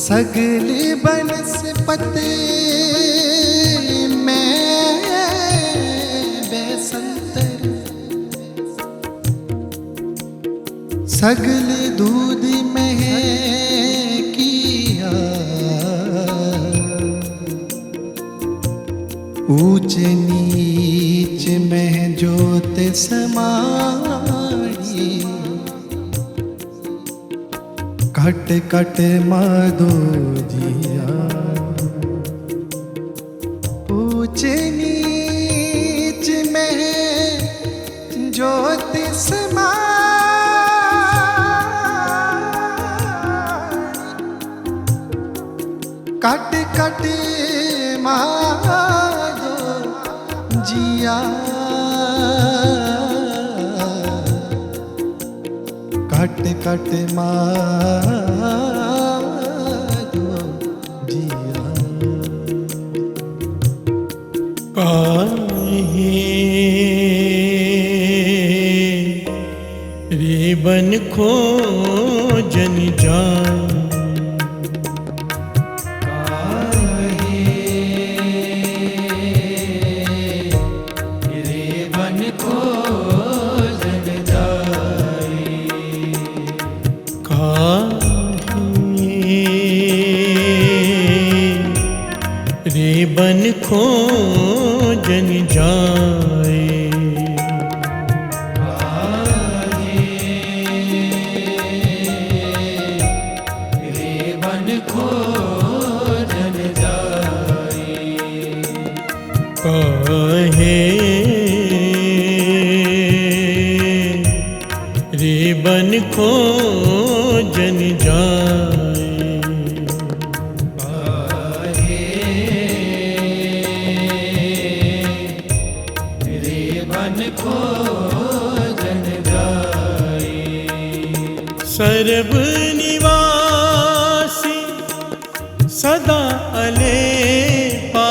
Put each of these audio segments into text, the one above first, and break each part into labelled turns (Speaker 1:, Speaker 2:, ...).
Speaker 1: सगली बनस्पति में बेसंतर, सगली दूध में किया, ऊंच नीच में ज्योत समाई, कट कट माधो दिया। ऊंच नीच में ज्योत समाई, कट कट माधो जिया। कट कट माधो जिया।
Speaker 2: काहे रे बन खो जन जान, रे बन खो जन जाए।
Speaker 1: रे बन खो जन जाए।
Speaker 2: काहे रे बन खो जन जाए। सर्व निवासी सदा अलेपा,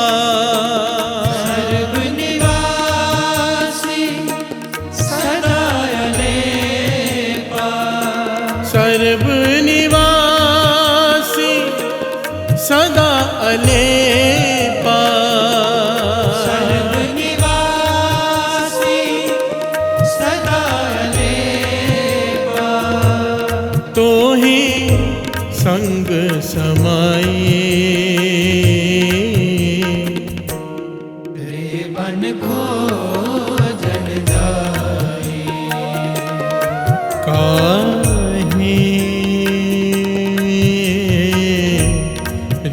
Speaker 1: सर्व निवासी सदा अलेपा,
Speaker 2: सर्व निवासी सदा अलेपा,
Speaker 1: सर्व निवासी सदा अलेपा,
Speaker 2: तो ही संग समाई।
Speaker 1: रे बन खो जन जाए।
Speaker 2: काहे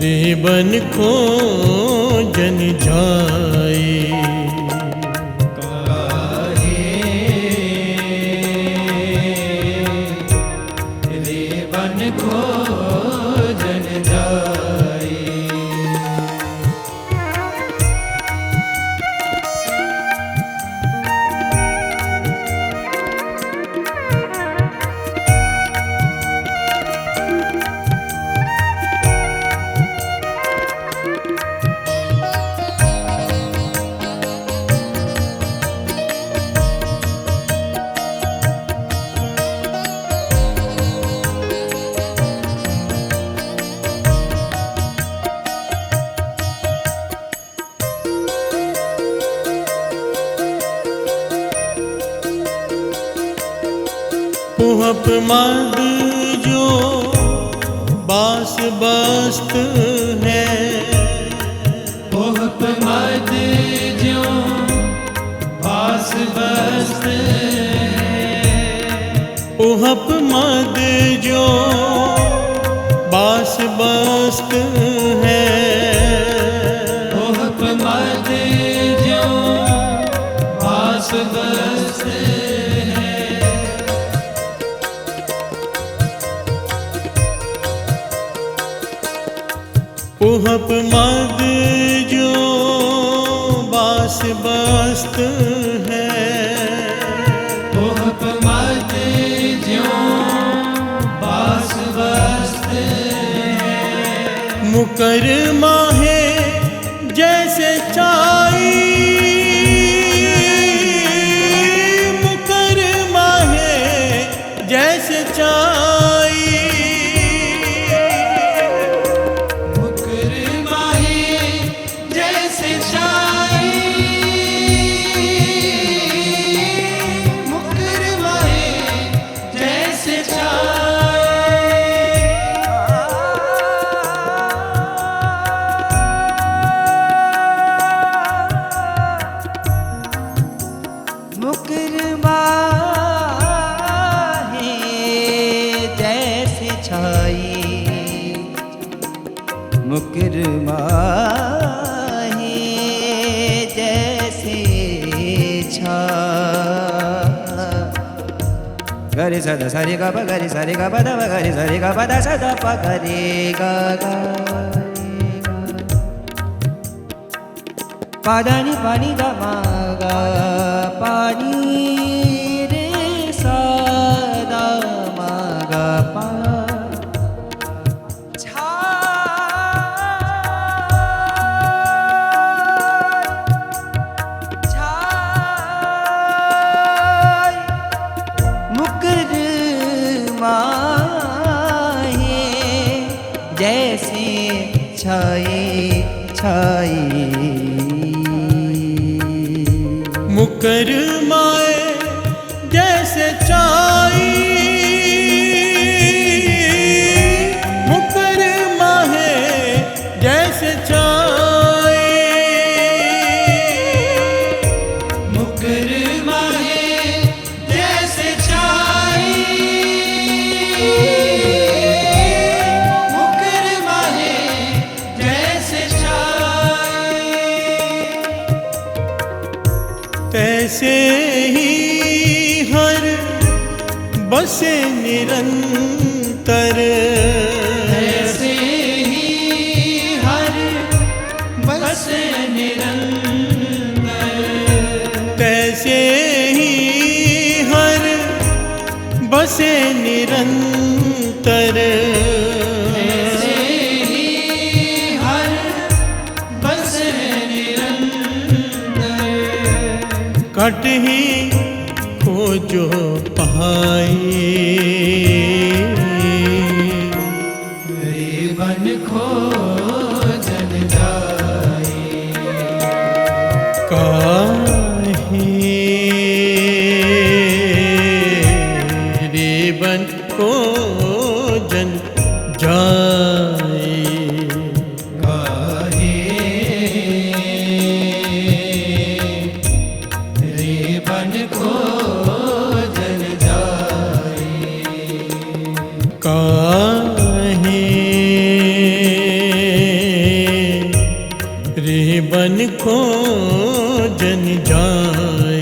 Speaker 2: रे बन खो जन जाए।
Speaker 1: रे बन खो जन जाए।
Speaker 2: पुहप मद जो बास बस्त है,
Speaker 1: पुहप मद जो बास बस्त है,
Speaker 2: पुहप मद जो बास बस्त है,
Speaker 1: पुहप मद जो बास बस्त है,
Speaker 2: पुहप मद जो बास बस्त है,
Speaker 1: पुहप मद जो बास बस्त है,
Speaker 2: मुकर माहे जैसे चाई, मुकर माहे जैसे चाई,
Speaker 3: मुकर माहे जैसे छा गरे सदा सारे गा प गरे सारे गा प द गरे सारे गा प द स द प गरे गा गा पादानी पानी दा मा गा पानी रे सा दा मा गा पा जैसे छाए छाए
Speaker 2: मुकर माए जैसे छाई मुकर माहे जैसे छाई
Speaker 1: मुकर माहे जैसे छाई
Speaker 2: तैसे ही हर बसे निरंतर
Speaker 1: ऐसे ही हर बसे निरंतर
Speaker 2: तैसे ही हर बसे निरंतर
Speaker 1: ऐसे ही हर बसे
Speaker 2: कट ही खोजो पाए
Speaker 1: बन खोजन जाए
Speaker 2: काहे रे बन खोजन जाए काहे रे बन को जन जाए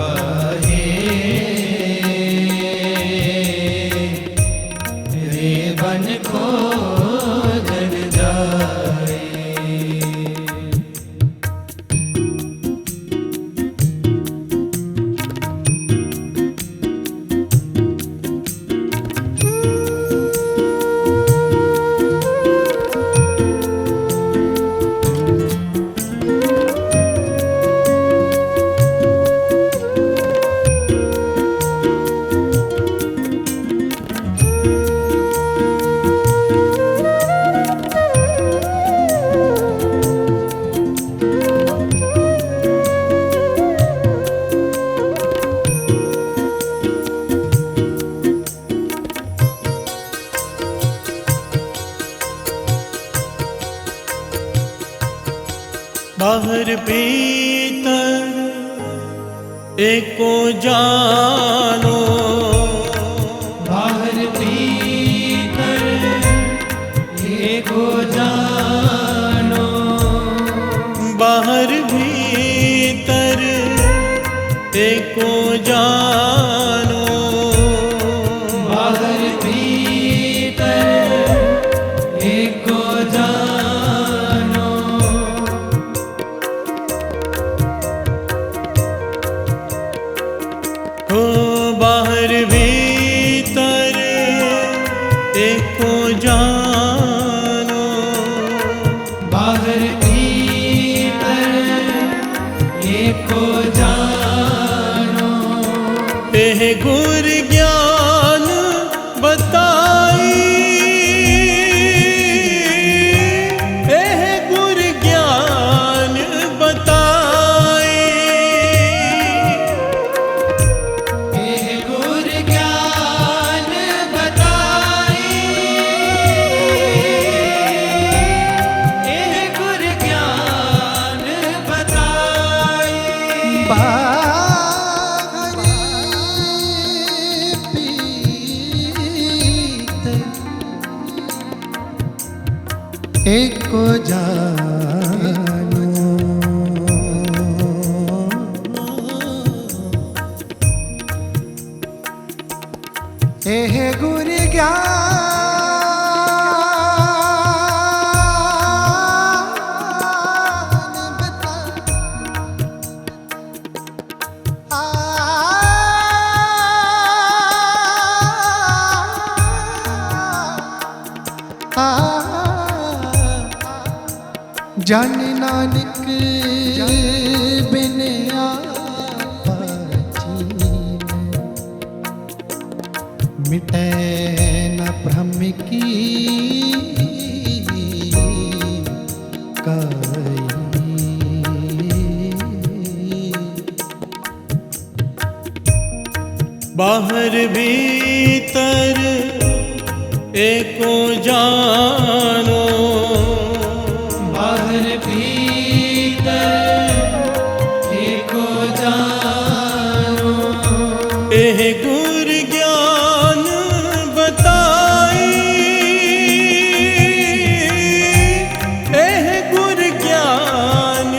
Speaker 1: काहे रे बन को जन जाए
Speaker 2: बाहर भीतर एको जानो
Speaker 1: बाहर भीतर एको जानो
Speaker 2: बाहर भीतर एको जानो
Speaker 1: बाहर भीतर एको जानो
Speaker 2: हो
Speaker 4: एको जानो एह गुर ज्ञान बता जन नानक बिन आपा चीन मिटै न भ्रम की काई
Speaker 2: बाहर भीतर एको जानो
Speaker 1: बाहर भीतर एको जानो
Speaker 2: एह गुर ज्ञान बताई एह गुर ज्ञान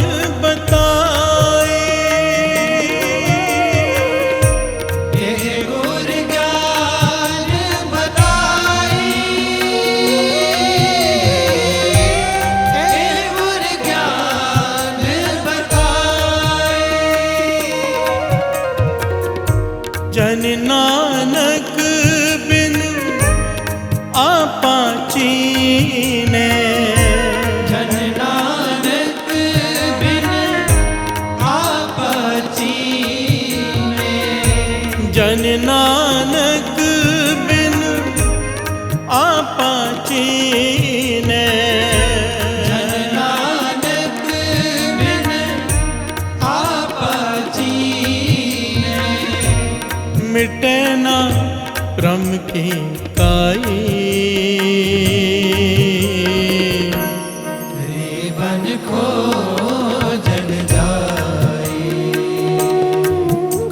Speaker 2: बताई
Speaker 1: एह गुर ज्ञान बताई एह गुर ज्ञान बताई
Speaker 2: जन नानक बिन आपा चीने
Speaker 1: जन नानक बिन आपा चीने
Speaker 2: जन नानक बिन आपा चीने
Speaker 1: जन नानक बिन आपा चीने
Speaker 2: मिटे ना भ्रम की काई
Speaker 1: बन खो जन जाई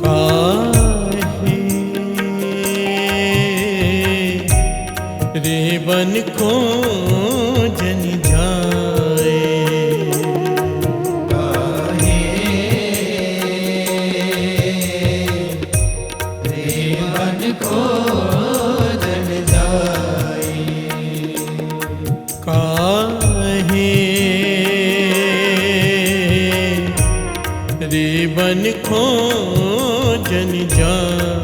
Speaker 2: काहे रे बन को जन जाए
Speaker 1: बन खो जन जाई
Speaker 2: काहे रे बन को जन जाए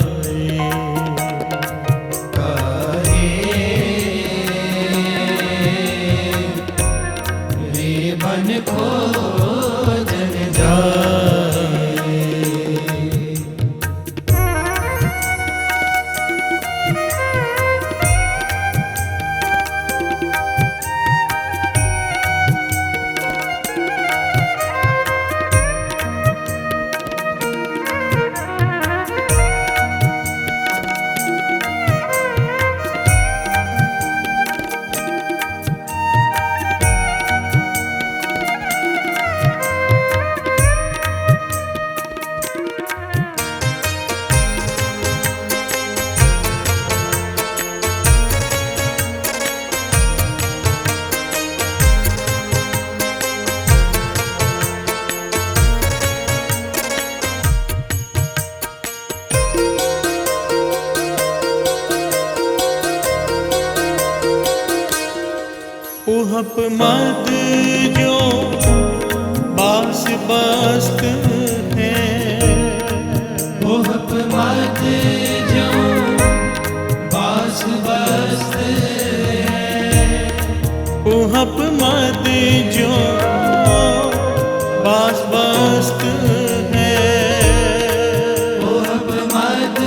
Speaker 1: बन खो जन जाई
Speaker 2: उहप मद जो बास बस्त है
Speaker 1: मोहप मत जो बास बस्त है
Speaker 2: उहप मद जो बास बस्त है
Speaker 1: मोहप मत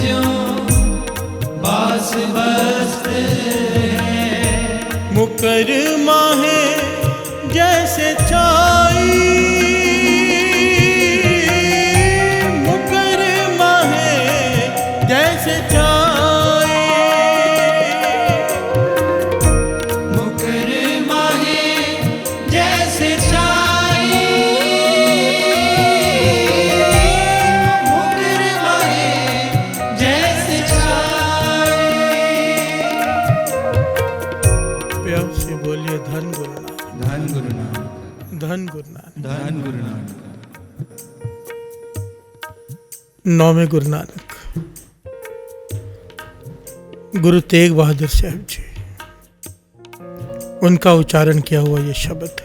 Speaker 1: जो बास बस्त है
Speaker 2: मुकर माहे जैसे छाई मुकर माहे जैसे छाई
Speaker 1: मुकर माहे जैसे छाई मुकर माहे जैसे छाई
Speaker 2: प्यार से बोलिए धन धन गुरु नानक।
Speaker 1: धन गुरु नानक।
Speaker 2: 9वें गुरु नानक गुरु तेग बहादुर साहब जी, उनका उच्चारण किया हुआ ये शब्द,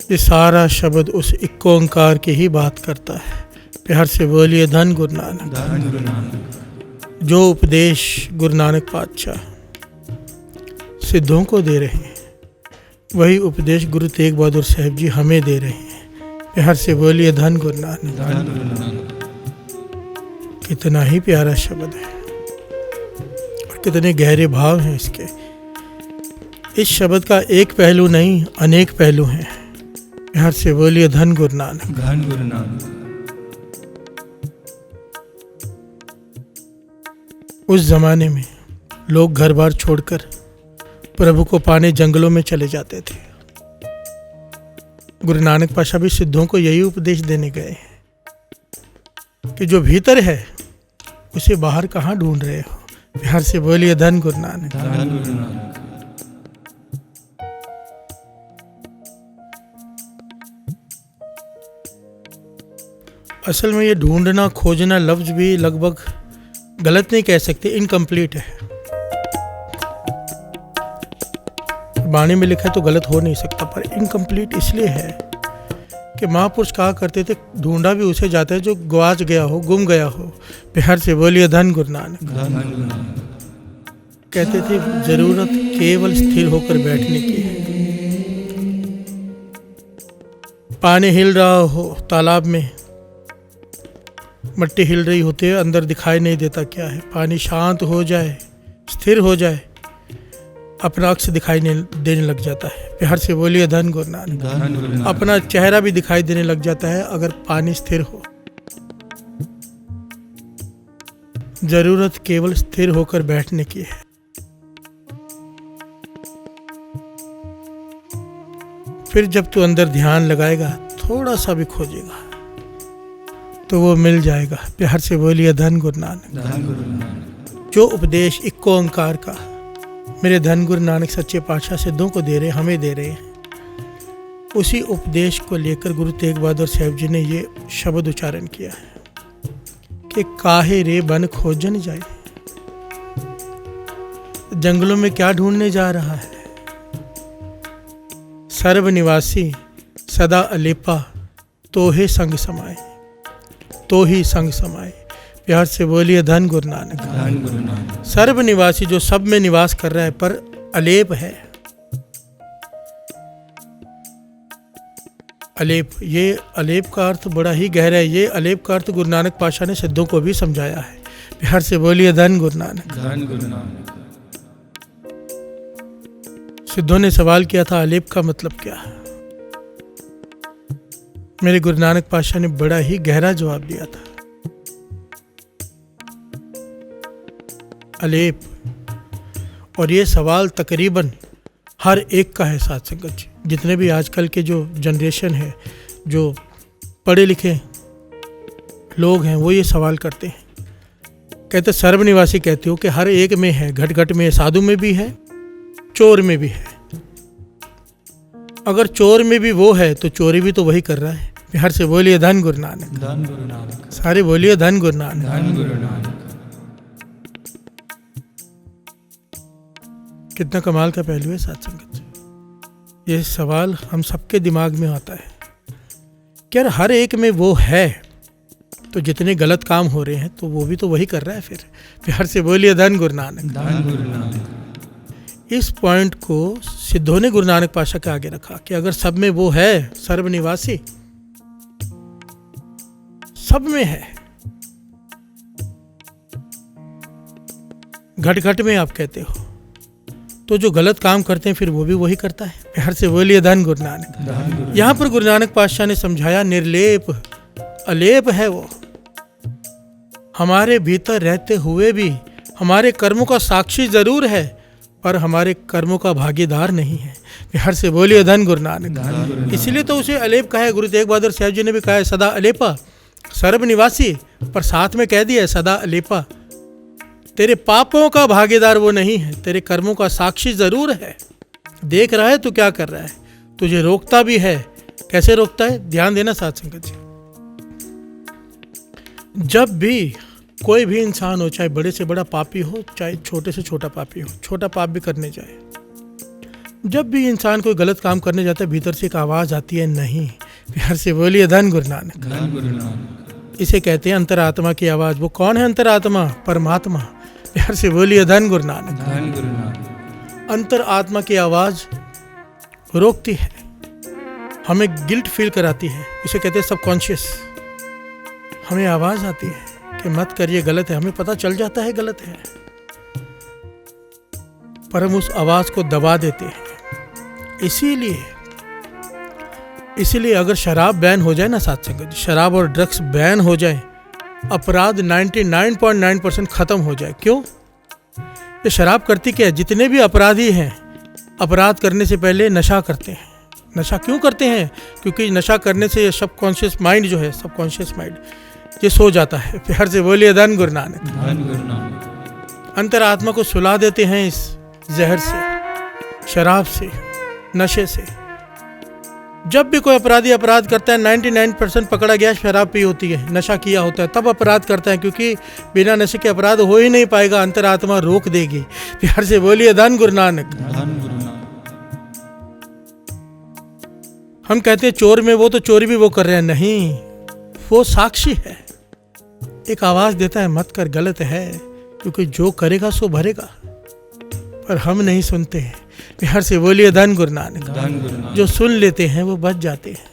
Speaker 2: ये सारा शब्द उस एक ओंकार की ही बात करता है। प्यार से बोलिए धन गुरु नानक।
Speaker 1: धन गुरु नानक।
Speaker 2: जो उपदेश गुरु नानक पातशाह सिद्धों को दे रहे हैं, वही उपदेश गुरु तेग बहादुर साहब जी हमें दे रहे हैं। प्यार से बोलिए धन गुरु नानक।
Speaker 1: धन गुरु नानक।
Speaker 2: कितना ही प्यारा शब्द है और कितने गहरे भाव हैं इसके। इस शब्द का एक पहलू नहीं, अनेक पहलू हैं। प्यार से बोलिए धन गुरु नानक।
Speaker 1: धन गुरु नानक।
Speaker 2: उस जमाने में लोग घर बार छोड़कर प्रभु को पाने जंगलों में चले जाते थे। गुरु नानक पातशाह भी सिद्धों को यही उपदेश देने गए कि जो भीतर है उसे बाहर कहाँ ढूंढ रहे हो। प्यार से बोलिए धन गुरु नानक।
Speaker 1: धन गुरु नानक।
Speaker 2: असल में ये ढूंढना खोजना लफ्ज भी लगभग गलत नहीं कह सकते, इनकम्प्लीट है। वाणी में लिखा है तो गलत हो नहीं सकता, पर इनकम्प्लीट इसलिए है कि महापुरुष कहा करते थे ढूंढा भी उसे जाता है जो गवाच गया हो, गुम गया हो। प्यार से बोलिए धन गुरु नानक।
Speaker 1: धन गुरु नानक।
Speaker 2: कहते थे जरूरत केवल स्थिर होकर बैठने की है। पानी हिल रहा हो, तालाब में मिट्टी हिल रही होती है, अंदर दिखाई नहीं देता क्या है। पानी शांत हो जाए, स्थिर हो जाए, अपना अक्स दिखाई देने लग जाता है। प्यार से बोलिए धन गुरु नानक।
Speaker 1: धन गुरु नानक।
Speaker 2: अपना चेहरा भी दिखाई देने लग जाता है अगर पानी स्थिर हो। जरूरत केवल स्थिर होकर बैठने की है। फिर जब तू अंदर ध्यान लगाएगा, थोड़ा सा भी खोजेगा तो वो मिल जाएगा। प्यार से बोलिए धन गुरु नानक।
Speaker 1: धन गुरु नानक।
Speaker 2: जो उपदेश इक्को ओंकार का मेरे धन गुरु नानक सच्चे पातशाह सिद्धों को दे रहे, हमें दे रहे हैं, उसी उपदेश को लेकर गुरु तेग बहादुर साहब जी ने ये शब्द उच्चारण किया है कि काहे रे बन खोजन जाए। जंगलों में क्या ढूंढने जा रहा है? सर्व निवासी सदा अलेपा तो ही संग समाए, तो ही संग समाए। प्यार से बोलिए धन गुरु नानक।
Speaker 1: धन गुरु नानक।
Speaker 2: सर्व निवासी जो सब में निवास कर रहा है पर अलेप है। अलेप, ये अलेप का अर्थ बड़ा ही गहरा है। ये अलेप का अर्थ गुरु नानक पातशाह ने सिद्धों को भी समझाया है। प्यार से बोलिए धन गुरु नानक।
Speaker 1: धन गुरु नानक।
Speaker 2: सिद्धों ने सवाल किया था अलेप का मतलब क्या है। मेरे गुरु नानक पातशाह ने बड़ा ही गहरा जवाब दिया था। अलेप, और ये सवाल तकरीबन हर एक का है साथ संगत जी। जितने भी आजकल के जो जनरेशन है, जो पढ़े लिखे लोग हैं, वो ये सवाल करते हैं। कहते सर्वनिवासी कहते हो कि हर एक में है, घट घट में, साधु में भी है, चोर में भी है। अगर चोर में भी वो है तो चोरी भी तो वही कर रहा है। प्यार से बोलिए धन गुरु नानक।
Speaker 1: धन गुरु नानक।
Speaker 2: सारे बोलिए धन गुरु नानक।
Speaker 1: धन गुरु नानक।
Speaker 2: कितना कमाल का पहलू है साथ संगत। ये सवाल हम सबके दिमाग में आता है कि यार हर एक में वो है तो जितने गलत काम हो रहे हैं तो वो भी तो वही कर रहा है। फिर प्यार से बोलिए धन गुरु नानक।
Speaker 1: धन गुरु नानक।
Speaker 2: इस पॉइंट को सिद्धों ने गुरु नानक पातशाह के आगे रखा कि अगर सब में वो है, सर्वनिवासी सब में है, घट घट में आप कहते हो, तो जो गलत काम करते हैं फिर वो भी वही करता है। प्यार से बोलिए धन गुरु नानक। यहाँ पर गुरु नानक पातशाह ने समझाया निर्लेप अलेप है वो, हमारे भीतर रहते हुए भी हमारे कर्मों का साक्षी जरूर है पर हमारे कर्मों का भागीदार नहीं है। प्यार से बोलिए धन गुरु नानक। इसलिए तो उसे अलेप कहा है। गुरु तेग बहादुर साहब जी ने भी कहा है सदा अलेपा, सर्वनिवासी, पर साथ में कह दिया है सदा अलेपा। तेरे पापों का भागीदार वो नहीं है, तेरे कर्मों का साक्षी जरूर है। देख रहा है तो क्या कर रहा है, तुझे रोकता भी है। कैसे रोकता है, ध्यान देना साथ संगत जी। जब भी कोई भी इंसान हो, चाहे बड़े से बड़ा पापी हो, चाहे छोटे से छोटा पापी हो, छोटा पाप भी करने जाए, जब भी इंसान कोई गलत काम करने जाता है, भीतर से एक आवाज़ आती है, नहीं। प्यार से बोलिए धन गुरु नानक।
Speaker 1: धन गुरु नानक।
Speaker 2: इसे कहते हैं अंतरात्मा की आवाज़। वो कौन है अंतरात्मा? परमात्मा। प्यार से बोलिए धन गुरु नानक।
Speaker 1: धन गुरु नानक।
Speaker 2: अंतरात्मा की आवाज़ रोकती है, हमें गिल्ट फील कराती है। इसे कहते हैं सबकॉन्शियस। हमें आवाज़ आती है कि मत करिए, गलत है। हमें पता चल जाता है गलत है, पर हम उस आवाज़ को दबा देते हैं। इसीलिए अगर शराब बैन हो जाए ना साथ संगत, शराब और ड्रग्स बैन हो जाए, अपराध 99.9% खत्म हो जाए। क्यों? ये शराब करती क्या है? जितने भी अपराधी हैं, अपराध करने से पहले नशा करते हैं। नशा क्यों करते हैं? क्योंकि नशा करने से सबकॉन्शियस माइंड जो है, सबकॉन्शियस माइंड ये सो जाता है। प्यार से बोलिए धन गुरु नानक।
Speaker 1: धन गुरु नानक।
Speaker 2: अंतरात्मा को सुला देते हैं इस जहर से, शराब से, नशे से। जब भी कोई अपराधी अपराध करता है, 99% पकड़ा गया शराब पी होती है, नशा किया होता है, तब अपराध करता है, क्योंकि बिना नशे के अपराध हो ही नहीं पाएगा, अंतरात्मा रोक देगी। प्यार से बोलिए धन गुरु नानक।
Speaker 1: धन गुरु नानक।
Speaker 2: हम कहते हैं चोर में वो तो चोरी भी वो कर रहे हैं, नहीं, वो साक्षी है, एक आवाज देता है मत कर, गलत है, क्योंकि जो करेगा सो भरेगा। पर हम नहीं सुनते हैं। प्यार से बोलिए धन गुरु नानक।
Speaker 1: धन गुरु नानक।
Speaker 2: जो सुन लेते हैं वो बच जाते हैं।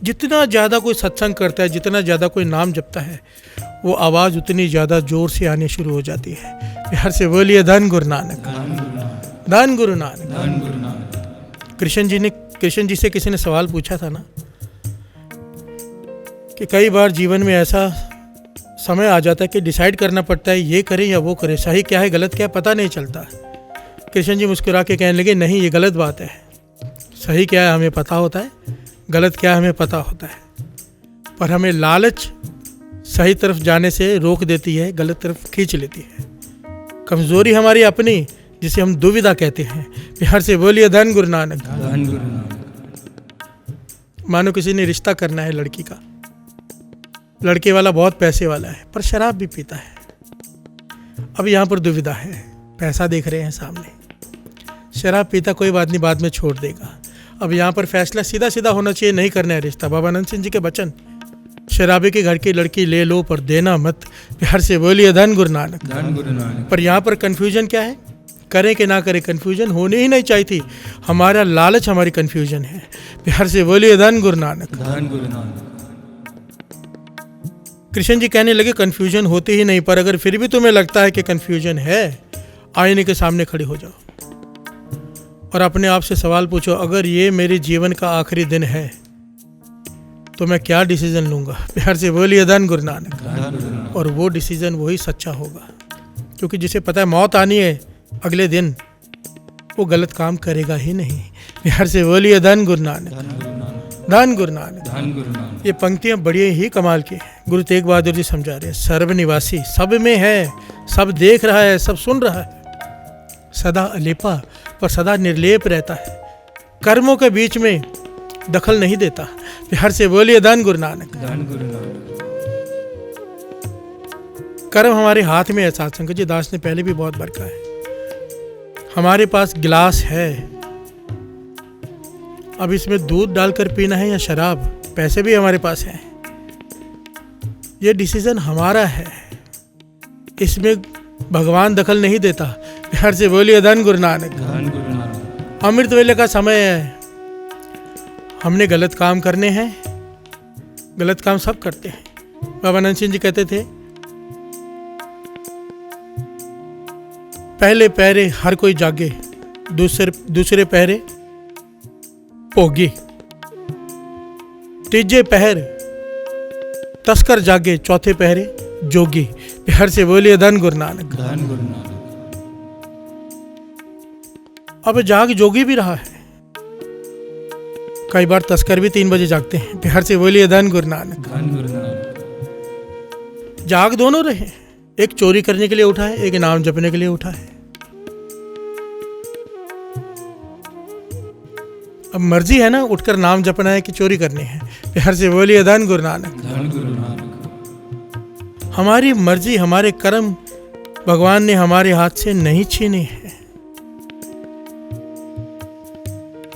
Speaker 2: जितना ज्यादा कोई सत्संग करता है, जितना ज्यादा कोई नाम जपता है, वो आवाज उतनी ज्यादा जोर से आनी शुरू हो जाती है। प्यार से बोलिए धन गुरु नानक।
Speaker 1: धन गुरु नानक।
Speaker 2: धन गुरु नानक।
Speaker 1: धन गुरु नानक।
Speaker 2: कृष्ण जी से किसी ने सवाल पूछा था ना, कि कई बार जीवन में ऐसा समय आ जाता है कि डिसाइड करना पड़ता है ये करें या वो करें, सही क्या है गलत क्या है पता नहीं चलता। कृष्ण जी मुस्कुरा के कहने लगे नहीं, ये गलत बात है। सही क्या है हमें पता होता है, गलत क्या है हमें पता होता है, पर हमें लालच सही तरफ जाने से रोक देती है, गलत तरफ खींच लेती है। कमजोरी हमारी अपनी, जिसे हम दुविधा कहते हैं। प्यार से बोलिए धन गुरु नानक।
Speaker 1: धन गुरु नानक।
Speaker 2: मानो किसी ने रिश्ता करना है लड़की का, लड़के वाला बहुत पैसे वाला है पर शराब भी पीता है। अब यहाँ पर दुविधा है, पैसा देख रहे हैं सामने, शराब पीता कोई बात नहीं, बाद में छोड़ देगा। अब यहाँ पर फैसला सीधा सीधा होना चाहिए, नहीं करना है रिश्ता। बाबा नंद सिंह जी के वचन, शराबी के घर की लड़की ले लो पर देना मत। प्यार से बोलिए धन गुरु नानक।
Speaker 1: धन गुरु नानक।
Speaker 2: पर यहाँ पर कन्फ्यूजन क्या है, करें कि ना करें, कन्फ्यूजन होनी ही नहीं चाहिए थी। हमारा लालच हमारी कन्फ्यूजन है। प्यार से बोलिए धन गुरु नानक।
Speaker 1: धन गुरु नानक।
Speaker 2: कृष्ण जी कहने लगे कन्फ्यूजन होती ही नहीं, पर अगर फिर भी तुम्हें लगता है कि कन्फ्यूजन है, आईने के सामने खड़े हो जाओ और अपने आप से सवाल पूछो, अगर ये मेरे जीवन का आखिरी दिन है तो मैं क्या डिसीजन लूँगा। प्यार से बोलिए धन गुरु नानक।
Speaker 1: धन गुरु नानक।
Speaker 2: और वो डिसीजन वही सच्चा होगा, क्योंकि जिसे पता है मौत आनी है अगले दिन, वो गलत काम करेगा ही नहीं। प्यार से बोलिए धन गुरु नानक।
Speaker 1: धन गुरु नानक।
Speaker 2: धन गुरु नानक।
Speaker 1: धन गुरु नानक।
Speaker 2: ये पंक्तियां बड़ी ही कमाल की हैं। गुरु तेग बहादुर जी समझा रहे हैं, सर्वनिवासी, सब में है, सब देख रहा है, सब सुन रहा है, सदा अलेपा पर सदा निर्लेप रहता है, कर्मों के बीच में दखल नहीं देता। प्यार से बोलिए धन गुरु नानक।
Speaker 1: धन गुरु नानक।
Speaker 2: कर्म हमारे हाथ में है। साथ संगत जी, दास ने पहले भी बहुत बार कहा है, हमारे पास गिलास है, अब इसमें दूध डालकर पीना है या शराब, पैसे भी हमारे पास हैं, ये डिसीजन हमारा है, इसमें भगवान दखल नहीं देता। प्यार से बोलिए धन गुरु नानक।
Speaker 1: धन गुरु नानक।
Speaker 2: अमृत वेले का समय है, हमने गलत काम करने हैं, गलत काम सब करते हैं। बाबा नंद सिंह जी कहते थे, पहले पहरे हर कोई जागे, दूसरे पहरे भोगी, तीजे पहर तस्कर जागे, चौथे पहरे जोगी। प्यार से बोलिए धन गुरु नानक।
Speaker 1: धन गुरु नानक।
Speaker 2: अब जाग जोगी भी रहा है, कई बार तस्कर भी 3 बजे जागते हैं। प्यार से बोलिए धन गुरु नानक।
Speaker 1: धन गुरु नानक।
Speaker 2: जाग दोनों रहे, एक चोरी करने के लिए उठा है, एक नाम जपने के लिए उठा है। अब मर्जी है ना उठकर नाम जपना है कि चोरी करनी है। प्यार से बोलिए धन गुरु नानक।
Speaker 1: धन गुरु नानक।
Speaker 2: हमारी मर्जी हमारे कर्म भगवान ने हमारे हाथ से नहीं छीने हैं।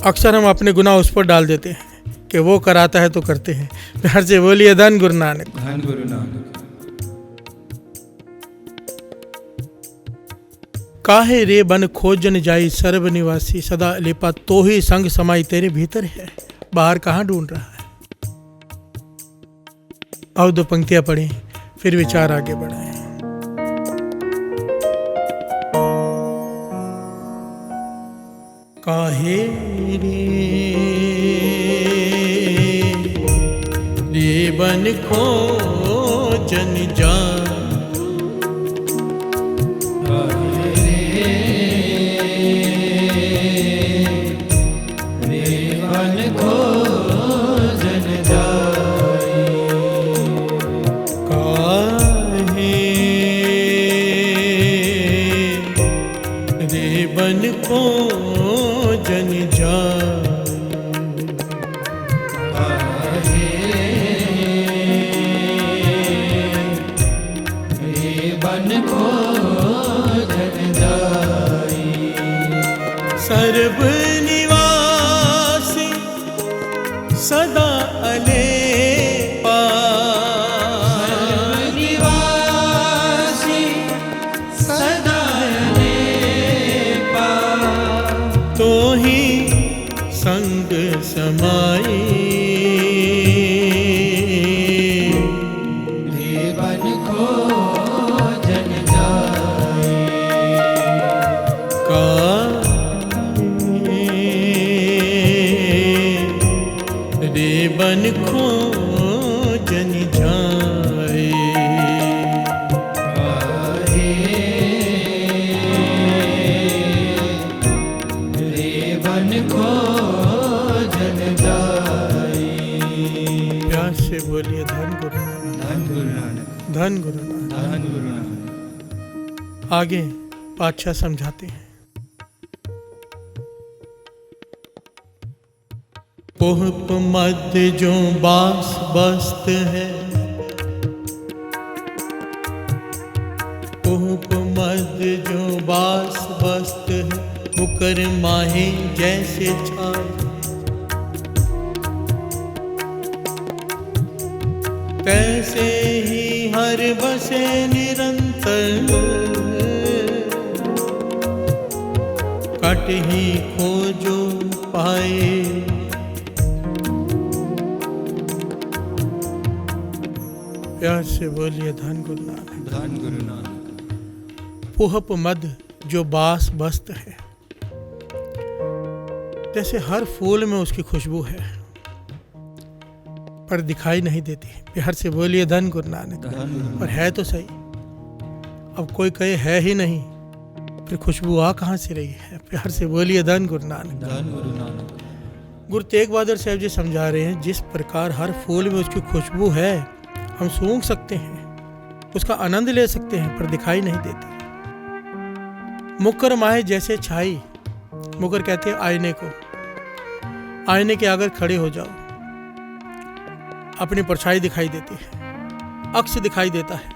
Speaker 2: अक्सर हम अपने गुनाह उस पर डाल देते हैं कि वो कराता है तो करते हैं। प्यार से बोलिए धन गुरु नानक।
Speaker 1: धन गुरु नानक।
Speaker 2: काहे रे बन खोजन जाई सर्व निवासी, सदा लेपा तो ही संग समाई तेरे भीतर है। बाहर कहाँ ढूंढ रहा है। अब 2 पंक्तियां पढ़ें फिर विचार आगे बढ़ाएं। काहे रे बन खोजन जाई बन को जन
Speaker 4: बन को जन
Speaker 2: सर्व निवासी सदा अलेपा,
Speaker 4: निवासी सदा
Speaker 2: तो ही संग समाई
Speaker 4: बन को जन जाए।
Speaker 2: रे बन खो जन जाए।
Speaker 4: बन को जन जाए।
Speaker 2: प्यार से बोलिए धन गुरु नानक।
Speaker 1: धन गुरु नानक।
Speaker 2: धन गुरु नानक।
Speaker 1: धन गुरु नानक।
Speaker 2: आगे पातशाह समझाते हैं। पुष्प मध्य जो बास बस्त है, पुष्प मध्य जो बास बस्त है, मुकर माहे जैसे छाए। तैसे ही हर बसे निरंतर, कट ही खोजो पाए। प्यार से बोलिए धन गुरु नानक।
Speaker 1: धन गुरु नानक।
Speaker 2: पुष्प मध्य जो बास बस्त है, जैसे हर फूल में उसकी खुशबू है पर दिखाई नहीं देती। प्यार से बोलिए धन गुरु नानक। पर है तो सही। अब कोई कहे है ही नहीं, फिर खुशबू आ कहाँ से रही है। प्यार से बोलिए धन गुरु नानक।
Speaker 1: धन गुरु नानक।
Speaker 2: गुरु तेग बहादुर साहब जी समझा रहे हैं, जिस प्रकार हर फूल में उसकी खुशबू है, हम सूंघ सकते हैं, उसका आनंद ले सकते हैं, पर दिखाई नहीं देती। मुकर माहे जैसे छाई, मुकर कहते हैं आईने को। आईने के आगे खड़े हो जाओ, अपनी परछाई दिखाई देती है, अक्स दिखाई देता है,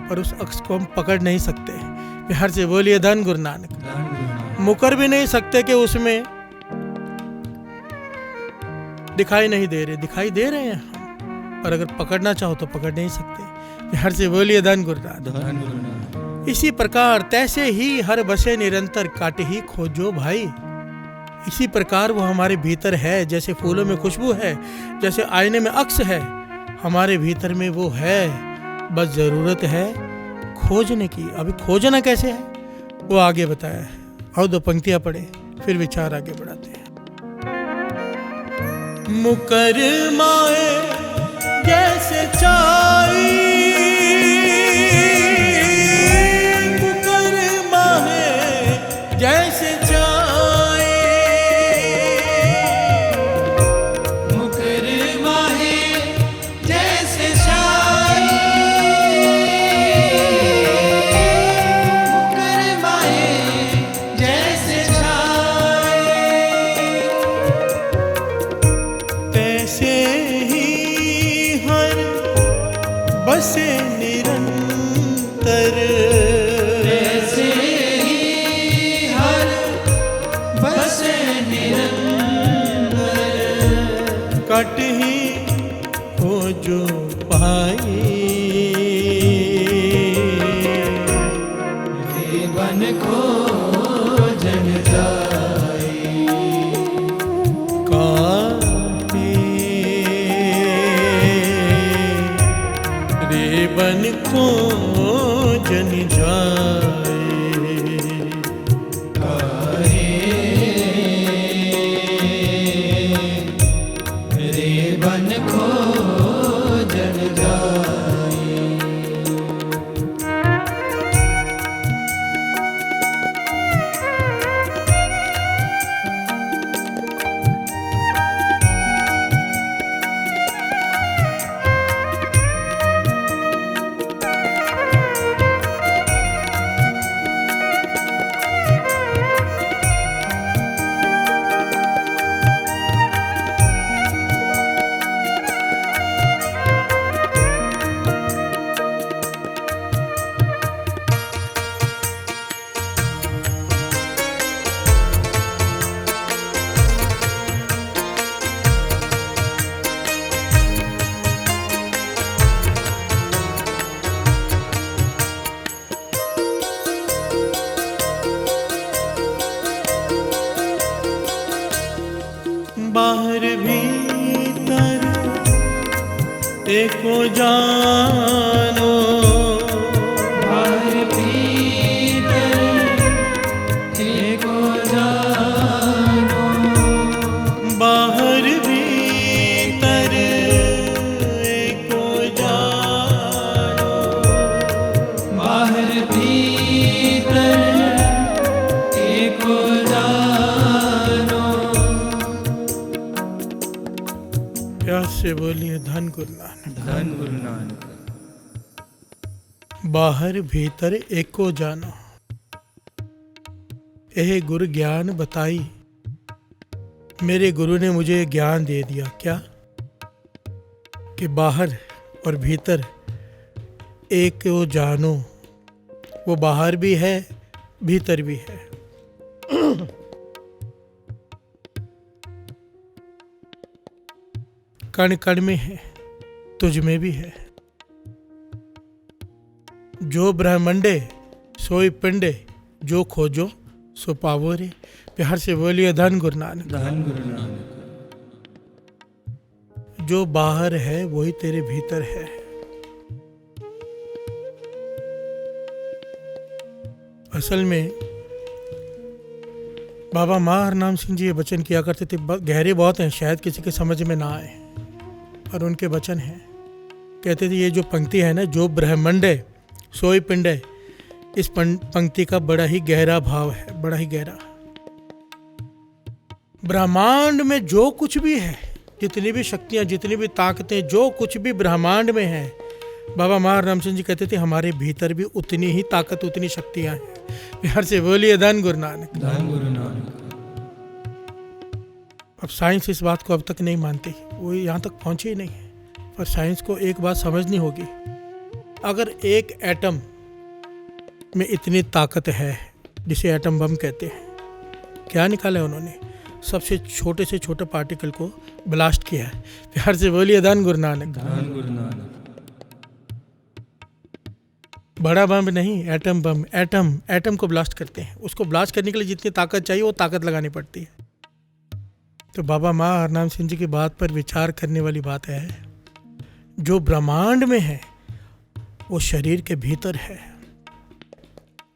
Speaker 2: पर उस अक्स को हम पकड़ नहीं सकते। प्यार से बोलिए धन गुरु नानक।
Speaker 1: धन गुरु नानक।
Speaker 2: मुकर भी नहीं सकते कि उसमें दिखाई नहीं दे रहे। दिखाई दे रहे हैं हम, पर अगर पकड़ना चाहो तो पकड़ नहीं सकते। प्यार से बोलिए धन गुरु नानक।
Speaker 1: धन गुरु नानक।
Speaker 2: इसी प्रकार तैसे ही हर बसे निरंतर, काटे ही खोजो भाई। इसी प्रकार वो हमारे भीतर है। जैसे फूलों में खुशबू है, जैसे आईने में अक्स है, हमारे भीतर में वो है। बस जरूरत है खोजने की। अभी खोजना कैसे है वो आगे बताया है। और 2 पंक्तियां पढ़े फिर विचार आगे बढ़ाते हैं। मुकर माए जैसे चाई, मुकर माहे जैसे चाई,
Speaker 4: मुकर माहे जैसे छाई, मुकर माहे जैसे छाई।
Speaker 2: निरंतर,
Speaker 4: ऐसे ही हर बसे निरंतर,
Speaker 2: कट ही हो जो पाई,
Speaker 4: बन खोजन जाई,
Speaker 2: काहे रे बन खोजन जाए,
Speaker 4: काहे रे बन खोजन जाई।
Speaker 2: बाहर भीतर एको जानो,
Speaker 4: बाहर भीतर एको जानो,
Speaker 2: बाहर भीतर एको जानो,
Speaker 4: बाहर भीतर एको जानो।
Speaker 2: प्यास से बोलिए धन गुरु नानक।
Speaker 3: धन गुरु नानक।
Speaker 2: बाहर भीतर एको जानो, यह गुरु ज्ञान बताई। मेरे गुरु ने मुझे ज्ञान दे दिया क्या, कि बाहर और भीतर एक को जानो। वो बाहर भी है, भीतर भी है। कण कण में है, तुझ में भी है। जो ब्रह्मंडे सोई पिंडे, जो खोजो सो पावो रे। प्यार से बोलिए धन गुरु नानक।
Speaker 3: धन गुरु नानक।
Speaker 2: जो बाहर है वही तेरे भीतर है। असल में बाबा माँ हरनाम सिंह जी ये वचन किया करते थे, गहरे बहुत हैं, शायद किसी के समझ में ना आए, पर उनके वचन हैं। कहते थे ये जो पंक्ति है ना, जो ब्रह्मंड है सोई पिंड है, इस पंक्ति का बड़ा ही गहरा भाव है, बड़ा ही गहरा। ब्रह्मांड में जो कुछ भी है, जितनी भी शक्तियां, जितनी भी ताकतें, जो कुछ भी ब्रह्मांड में है, बाबा महाराम सिंह जी कहते थे हमारे भीतर भी उतनी ही ताकत, उतनी शक्तियां हैं। प्यार से बोलिए धन गुरु नानक।
Speaker 3: धन गुरु नानक।
Speaker 2: अब साइंस इस बात को अब तक नहीं मानती, वो यहाँ तक पहुँची ही नहीं है। पर साइंस को एक बात समझनी होगी, अगर एक एटम में इतनी ताकत है, जिसे एटम बम कहते हैं, क्या निकाला है उन्होंने? सबसे छोटे से छोटे पार्टिकल को ब्लास्ट किया है। प्यार से बोलिए धन गुरु नानक।
Speaker 3: धन गुरु नानक।
Speaker 2: बड़ा बम नहीं, एटम बम। एटम को ब्लास्ट करते हैं। उसको ब्लास्ट करने के लिए जितनी ताकत चाहिए वो ताकत लगानी पड़ती है। तो बाबा माँ हरनाम सिंह जी की बात पर विचार करने वाली बात है, जो ब्रह्मांड में है वो शरीर के भीतर है।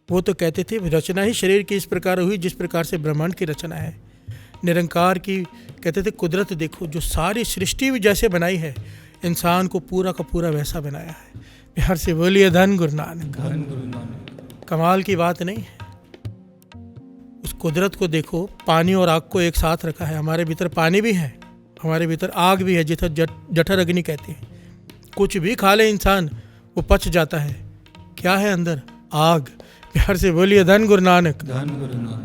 Speaker 2: वो तो कहते थे रचना ही शरीर की इस प्रकार हुई जिस प्रकार से ब्रह्मांड की रचना है। निरंकार की कहते थे कुदरत देखो, जो सारी सृष्टि भी जैसे बनाई है, इंसान को पूरा का पूरा वैसा बनाया है। प्यार से बोलिए धन गुरु नानक।
Speaker 3: धन गुरु नानक।
Speaker 2: कमाल की बात नहीं है? उस कुदरत को देखो, पानी और आग को एक साथ रखा है। हमारे भीतर पानी भी है, हमारे भीतर आग भी है, जिसे जठर अग्नि कहते हैं। कुछ भी खा ले इंसान वो पच जाता है। क्या है अंदर? आग। प्यार से बोलिए धन गुरु नानक।
Speaker 3: धन गुरु नानक।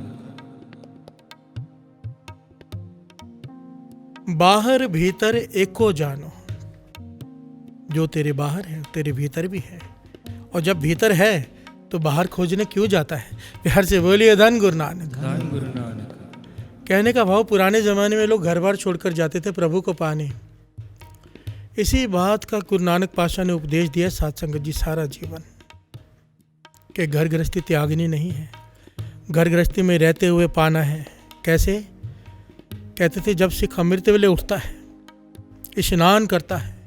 Speaker 2: बाहर भीतर एको जानो, जो तेरे बाहर है तेरे भीतर भी है, और जब भीतर है तो बाहर खोजने क्यों जाता है। प्यार से बोलिए धन गुरु नानक।
Speaker 1: धन गुरु नानक।
Speaker 2: कहने का भाव, पुराने ज़माने में लोग घर बार छोड़कर जाते थे प्रभु को पाने। इसी बात का गुरु नानक पातशाह ने उपदेश दिया साध संगत जी सारा जीवन, कि घर गृहस्थी त्यागनी नहीं है, घर गृहस्थी में रहते हुए पाना है। कैसे? कहते थे जब सिख अमृत वेले उठता है, स्नान करता है,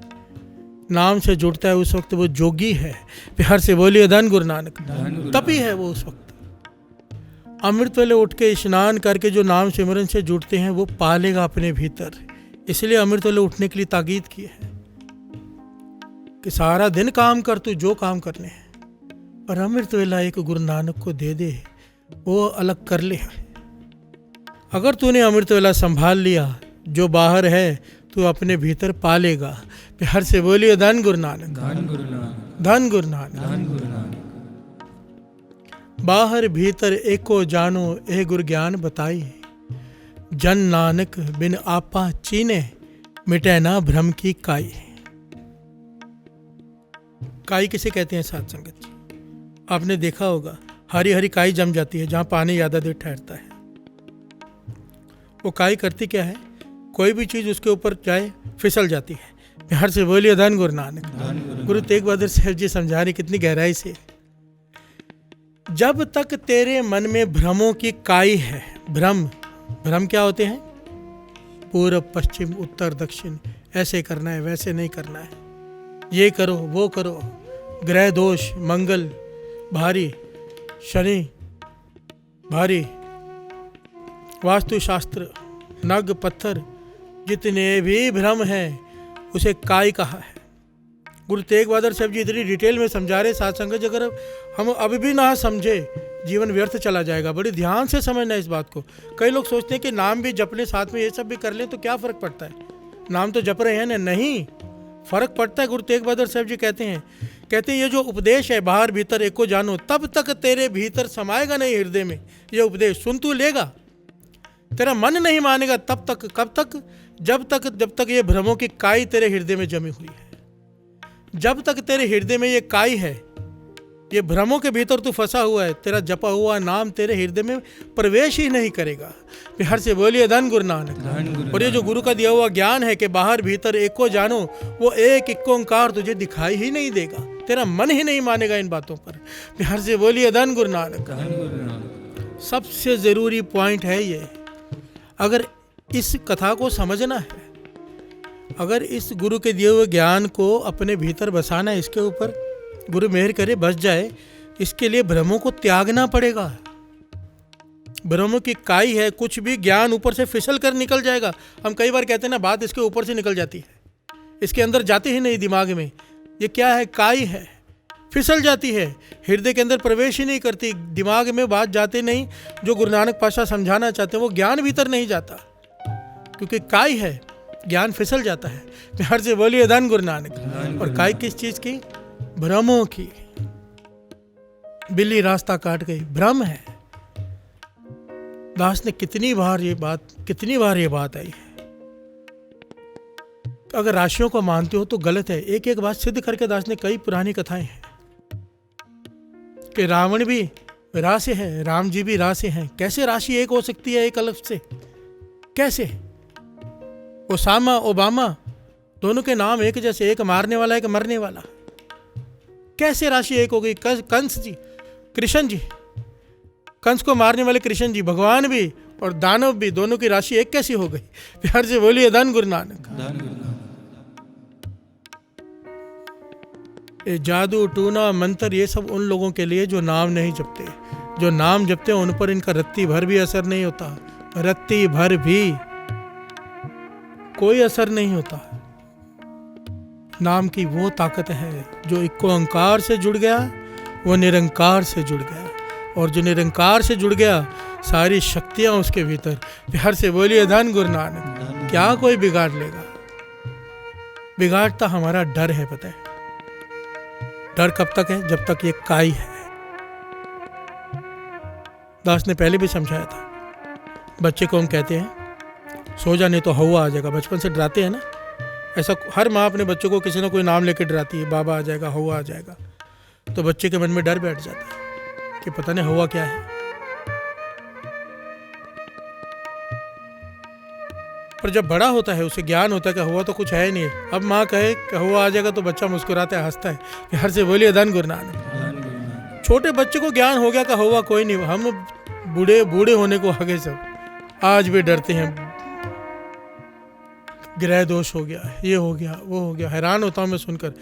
Speaker 2: नाम से जुड़ता है, उस वक्त वो जोगी है। प्यार से बोलिए धन गुरु नानक। तभी है वो उस वक्त। अमृत वेले उठ के स्नान करके जो नाम सिमरन से जुड़ते हैं वो पालेगा अपने भीतर। इसलिए अमृत वेले उठने के लिए ताकीद की है कि सारा दिन काम कर, तू जो काम करने हैं, और अमृत वेला एक गुरु नानक को दे दे, वो अलग कर ले। अगर तूने अमृत वेला संभाल लिया, जो बाहर है तू अपने भीतर पालेगा। प्यार से बोलिए धन गुरु नानक।
Speaker 1: धन गुरु नानक।
Speaker 2: धन गुरु नानक।
Speaker 1: धन गुरु नानक।
Speaker 2: बाहर भीतर एको जानो ए गुर ज्ञान बताई, जन नानक बिन आपा चीने, मिटे ना भ्रम की काई। काई किसे कहते हैं साध संगत जी? आपने देखा होगा हरी हरी काई जम जाती है जहाँ पानी ज़्यादा देर ठहरता है। वो काई करती क्या है? कोई भी चीज़ उसके ऊपर जाए फिसल जाती है। प्यार से बोलिए धन गुरु नानक। गुरु तेग बहादुर साहब जी समझा रहे कितनी गहराई से, जब तक तेरे मन में भ्रमों की काई है, भ्रम क्या होते हैं? पूर्व पश्चिम उत्तर दक्षिण, ऐसे करना है वैसे नहीं करना है, ये करो वो करो, ग्रह दोष, मंगल भारी, शनि भारी, वास्तुशास्त्र, नग पत्थर, जितने भी भ्रम हैं उसे काई कहा है। गुरु तेग बहादुर साहब जी इतनी डिटेल में समझा रहे साथ संगत, अगर हम अभी भी ना समझे जीवन व्यर्थ चला जाएगा। बड़ी ध्यान से समझना इस बात को। कई लोग सोचते हैं कि नाम भी जप लें, साथ में ये सब भी कर लें तो क्या फ़र्क पड़ता है, नाम तो जप रहे हैं ना। नहीं, फ़र्क पड़ता है। गुरु तेग बहादुर साहब जी कहते हैं ये जो उपदेश है बाहर भीतर एको जानो, तब तक तेरे भीतर समाएगा नहीं हृदय में। ये उपदेश सुन तू लेगा, तेरा मन नहीं मानेगा तब तक। कब तक? जब तक ये भ्रमों की काई तेरे हृदय में जमी हुई है। जब तक तेरे हृदय में ये काई है, ये भ्रमों के भीतर तू फंसा हुआ है, तेरा जपा हुआ नाम तेरे हृदय में प्रवेश ही नहीं करेगा। प्यार से बोलिए धन गुरु नानक। और ये जो गुरु का दिया हुआ ज्ञान है कि बाहर भीतर एको जानो, वो एक ओंकार तुझे दिखाई ही नहीं देगा, तेरा मन ही नहीं मानेगा इन बातों पर। प्यार से बोलिए धन गुरु नानक। सबसे ज़रूरी पॉइंट है ये। अगर इस कथा को समझना है, अगर इस गुरु के दिए हुए ज्ञान को अपने भीतर बसाना है, इसके ऊपर गुरु मेहर करे बस जाए, इसके लिए भ्रमों को त्यागना पड़ेगा। भ्रमों की काई है, कुछ भी ज्ञान ऊपर से फिसल कर निकल जाएगा। हम कई बार कहते हैं ना, बात इसके ऊपर से निकल जाती है, इसके अंदर जाती ही नहीं दिमाग में। ये क्या है? काई है, फिसल जाती है, हृदय के अंदर प्रवेश ही नहीं करती, दिमाग में बात जाते नहीं। जो गुरु नानक पातशाह समझाना चाहते हैं वो ज्ञान भीतर नहीं जाता, क्योंकि काई है, ज्ञान फिसल जाता है। प्यार से बोलिए धन गुरु नानक। और काई किस चीज़ की? भ्रमों की। बिल्ली रास्ता काट गई, भ्रम है। दास ने कितनी बार ये बात आई है। अगर राशियों को मानते हो तो गलत है। एक एक बात सिद्ध करके दास ने कई पुरानी कथाएं हैं कि रावण भी राशि है, राम जी भी राशि हैं। कैसे राशि एक हो सकती है एक अलग से? कैसे? ओसामा ओबामा दोनों के नाम एक जैसे, एक मारने वाला एक मरने वाला, कैसे राशि एक हो गई? कंस जी, कृष्ण जी, कंस को मारने वाले कृष्ण जी, भगवान भी और दानव भी, दोनों की राशि एक कैसी हो गई? प्यार से बोलिए धन गुरु नानक। ये जादू टूना मंत्र ये सब उन लोगों के लिए जो नाम नहीं जपते। जो नाम जपते हैं उन पर इनका रत्ती भर भी असर नहीं होता, रत्ती भर भी कोई असर नहीं होता। नाम की वो ताकत है जो एक ओंकार से जुड़ गया, वो निरंकार से जुड़ गया, और जो निरंकार से जुड़ गया सारी शक्तियां उसके भीतर। प्यार से बोलिए धन गुरु नानक। क्या कोई बिगाड़ लेगा? बिगाड़ता हमारा डर है। पता है डर कब तक है? जब तक ये काई है। दास ने पहले भी समझाया था, बच्चे को हम कहते हैं सो जा नहीं तो हवा आ जाएगा, बचपन से डराते हैं ना, ऐसा हर माँ अपने बच्चों को किसी ना कोई नाम लेके डराती है, बाबा आ जाएगा, हवा आ जाएगा, तो बच्चे के मन में डर बैठ जाता है कि पता नहीं हवा क्या है। पर जब बड़ा होता है उसे ज्ञान होता है कि हुआ तो कुछ है ही नहीं। अब माँ कहे कि हुआ आ जाएगा तो बच्चा मुस्कुराता है, हंसता है कि हर से बोलिए धन गुरु नानक।
Speaker 1: धन गुरु नानक।
Speaker 2: छोटे बच्चे को ज्ञान हो गया कि हुआ कोई नहीं। हम बूढ़े होने को आगे सब आज भी डरते हैं, ग्रह दोष हो गया, ये हो गया, वो हो गया। हैरान होता हूँ मैं सुनकर।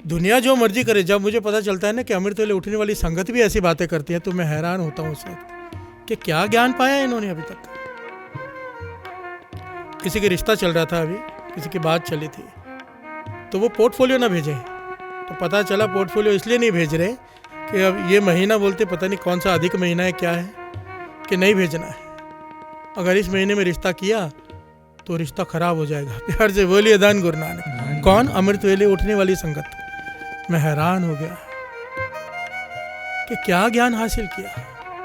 Speaker 2: दुनिया जो मर्जी करे, जब मुझे पता चलता है ना कि अमृत वेले उठने वाली संगत भी ऐसी बातें करती है तो मैं हैरान होता हूँ उस वक्त कि क्या ज्ञान पाया इन्होंने अभी तक। किसी के रिश्ता चल रहा था, अभी किसी की बात चली थी, तो वो पोर्टफोलियो ना भेजे, तो पता चला पोर्टफोलियो इसलिए नहीं भेज रहे कि अब ये महीना बोलते पता नहीं कौन सा अधिक महीना है, क्या है, कि नहीं भेजना है। अगर इस महीने में रिश्ता किया तो रिश्ता खराब हो जाएगा। प्यार से बोलिए धन गुरु नानक। कौन? अमृत वेले उठने वाली संगत। मैं हैरान हो गया कि क्या ज्ञान हासिल किया,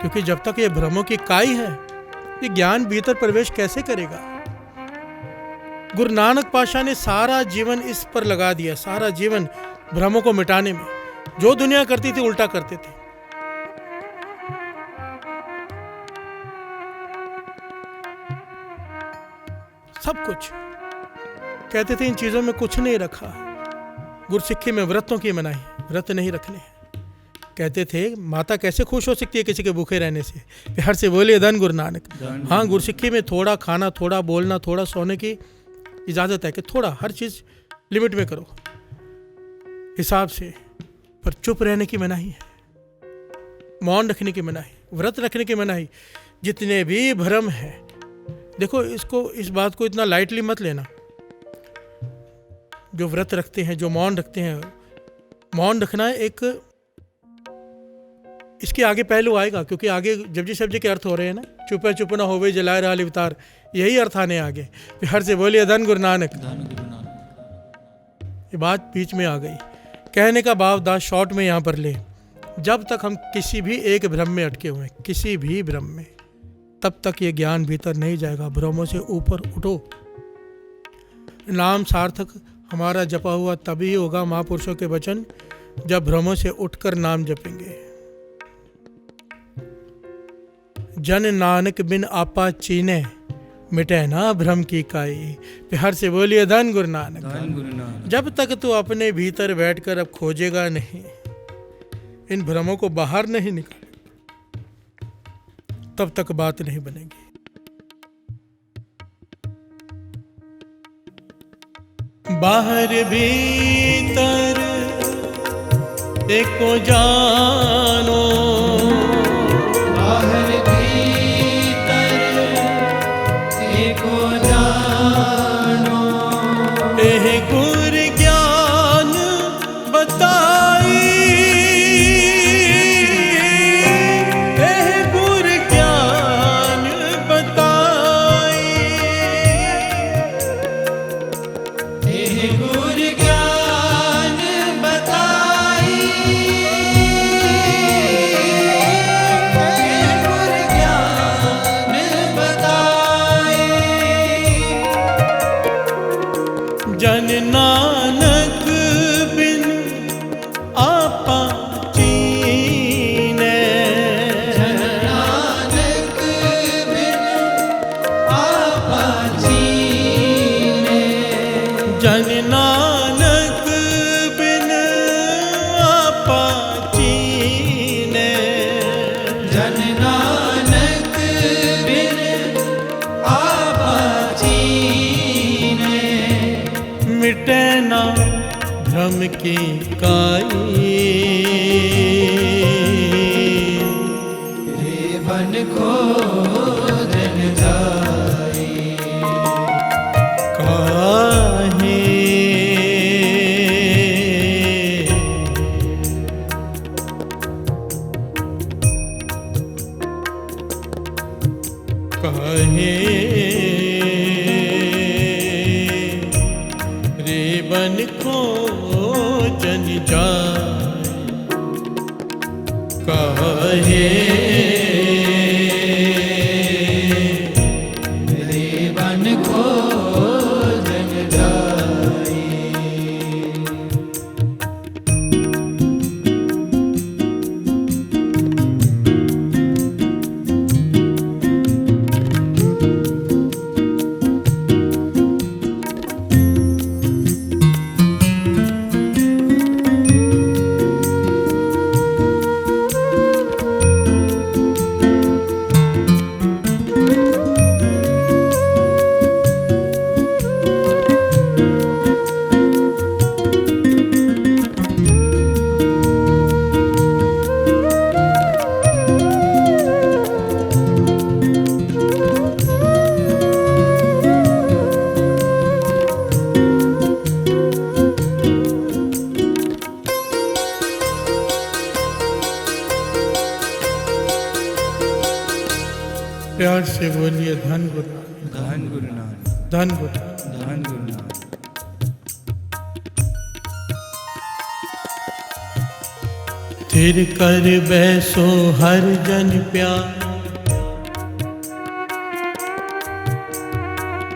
Speaker 2: क्योंकि जब तक ये भ्रमों की काई है ये ज्ञान भीतर प्रवेश कैसे करेगा। गुरु नानक पातशाह ने सारा जीवन इस पर लगा दिया, सारा जीवन भ्रमों को मिटाने में। जो दुनिया करती थी उल्टा करते थे। सब कुछ कहते थे, इन चीजों में कुछ नहीं रखा। गुरसिक्खी में व्रतों की मनाही, व्रत नहीं रखने। कहते थे माता कैसे खुश हो सकती है किसी के भूखे रहने से। प्यार से बोलिए धन गुरु नानक। हाँ, गुरसिक्खी में थोड़ा खाना, थोड़ा बोलना, थोड़ा सोने की इजाजत है कि थोड़ा हर चीज लिमिट में करो, हिसाब से। पर चुप रहने की मनाही है, मौन रखने की मनाही, व्रत रखने की मनाही। जितने भी भ्रम है, देखो इस बात को इतना लाइटली मत लेना। जो व्रत रखते हैं, जो मौन रखते हैं, मौन रखना एक इसके आगे पहलू आएगा, क्योंकि आगे जपजी शब्द के अर्थ हो रहे हैं ना, चुपे चुप ना होवे जलाए रहा अवतार, यही अर्थ आने आगे। प्यार से बोलिए धन गुरु नानक।
Speaker 1: धन गुरु नानक।
Speaker 2: ये बात बीच में आ गई। कहने का भाव दास शॉर्ट में यहाँ पर ले, जब तक हम किसी भी एक भ्रम में अटके हुए हैं, किसी भी भ्रम में, तब तक ये ज्ञान भीतर नहीं जाएगा। भ्रमों से ऊपर उठो। नाम सार्थक हमारा जपा हुआ तभी होगा, महापुरुषों के वचन, जब भ्रमों से उठकर नाम जपेंगे। जन नानक बिन आपा चीने, मिटे ना भ्रम की काई। प्यार से बोलिए धन गुरु नानक।
Speaker 1: धन गुरु नानक।
Speaker 2: जब तक तू अपने भीतर बैठकर अब खोजेगा नहीं, इन भ्रमों को बाहर नहीं निकालेगा, तब तक बात नहीं बनेगी। बाहर भीतर एको जानो,
Speaker 4: बाहर भीतर एको जानो।
Speaker 2: एह गुर ज्ञान बताई, एह गुर ज्ञान बताई,
Speaker 4: एह गुर ज्ञान बताई, एह गुर ज्ञान बताई।
Speaker 2: जन नानक बिन आपा चीने,
Speaker 4: जन नानक बिन आपा चीने।
Speaker 2: जन नानक बिन आपा चीने,
Speaker 4: जन नानक बिन आपा चीने।
Speaker 2: मिटे ना भ्रम की काई।
Speaker 4: रेवन को धन जाई,
Speaker 2: काहे काहे रेवन को जन जाए, काहे
Speaker 4: रेवन को धन जाई।
Speaker 2: प्यार से बोलिए धन गुरु नानक,
Speaker 3: धन गुरु नानक,
Speaker 2: धन गुरु नानक।
Speaker 3: धन गुरु नानक।
Speaker 2: थिर कर बैसो हर जन प्यार,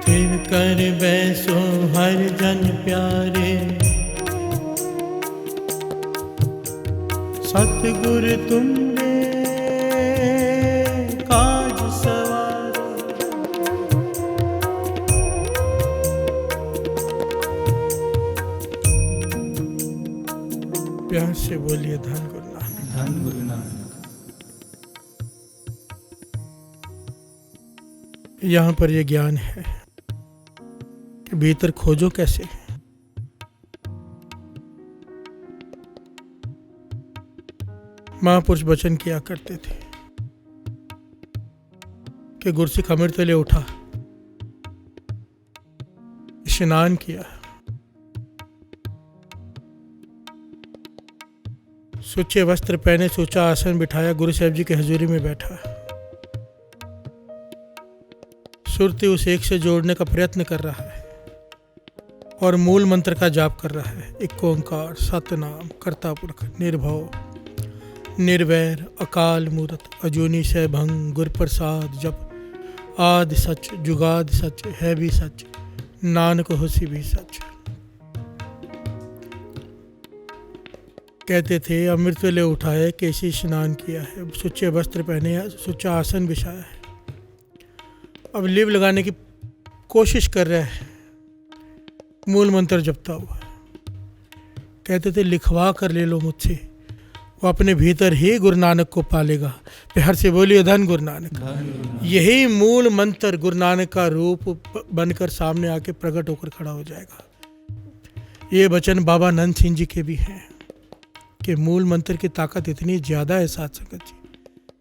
Speaker 2: थिर कर बैसो हर जन प्यारे, सतगुर तुमने काज सवारे। प्यार से बोलिए धन गुरु नानक,
Speaker 3: धन गुरु नानक।
Speaker 2: यहाँ पर यह ज्ञान है कि भीतर खोजो कैसे। महापुरुष वचन किया करते थे कि गुरसिख अमृत ले उठा, स्नान किया, सूचे वस्त्र पहने, सूचा आसन बिठाया, गुरु साहब जी की हजूरी में बैठा, सुरती उस एक से जोड़ने का प्रयत्न कर रहा है और मूल मंत्र का जाप कर रहा है। एक ओंकार, सतनाम, कर्ता पुरख, निर्भव, निर्वैर, अकाल मूरत, अजूनी से भंग, गुर प्रसाद जप, आदि सच, जुगाद सच, है भी सच, नानक होसी भी सच। कहते थे अमृत ले उठाए, केसी स्नान किया है, सुच्चे वस्त्र पहने, सुच्चा आसन बिछाया है, अब लिव लगाने की कोशिश कर रहा है, मूल मंत्र जपता हुआ। कहते थे लिखवा कर ले लो मुझसे, वो अपने भीतर ही गुरु नानक को पालेगा। प्यार से बोलिए धन गुरु नानक। यही मूल मंत्र गुरु नानक का रूप बनकर सामने आके प्रकट होकर खड़ा हो जाएगा। ये वचन बाबा नंद सिंह जी के भी हैं कि मूल मंत्र की ताकत इतनी ज़्यादा है साथ संगत जी।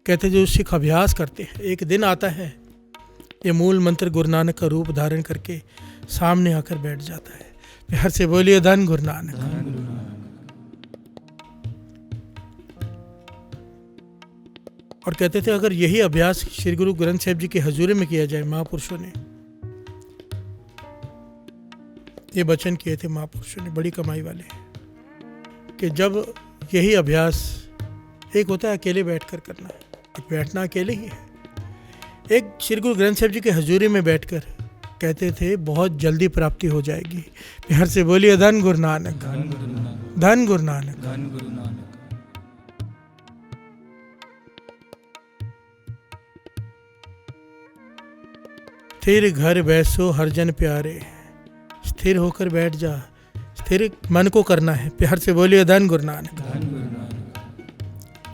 Speaker 2: कहते जो सिख अभ्यास करते हैं, एक दिन आता है ये मूल मंत्र गुरु नानक का रूप धारण करके सामने आकर बैठ जाता है। प्यार से बोलिए धन गुरु नानक। और कहते थे अगर यही अभ्यास श्री गुरु ग्रंथ साहिब जी की हजूरी में किया जाए, महापुरुषों ने ये वचन किए थे, महापुरुषों ने बड़ी कमाई वाले, कि जब यही अभ्यास, एक होता है अकेले बैठकर करना, बैठना अकेले ही है, एक श्री गुरु ग्रंथ साहिब जी की हजूरी में बैठकर कहते थे बहुत जल्दी प्राप्ति हो जाएगी। प्यार से बोलिए धन गुरु नानक, धन गुरु नानक,
Speaker 1: धन गुरु नानक।
Speaker 2: स्थिर घर बैसो हर जन प्यारे, स्थिर होकर बैठ जा, स्थिर मन को करना है। प्यार से बोलिए धन गुरु नानक।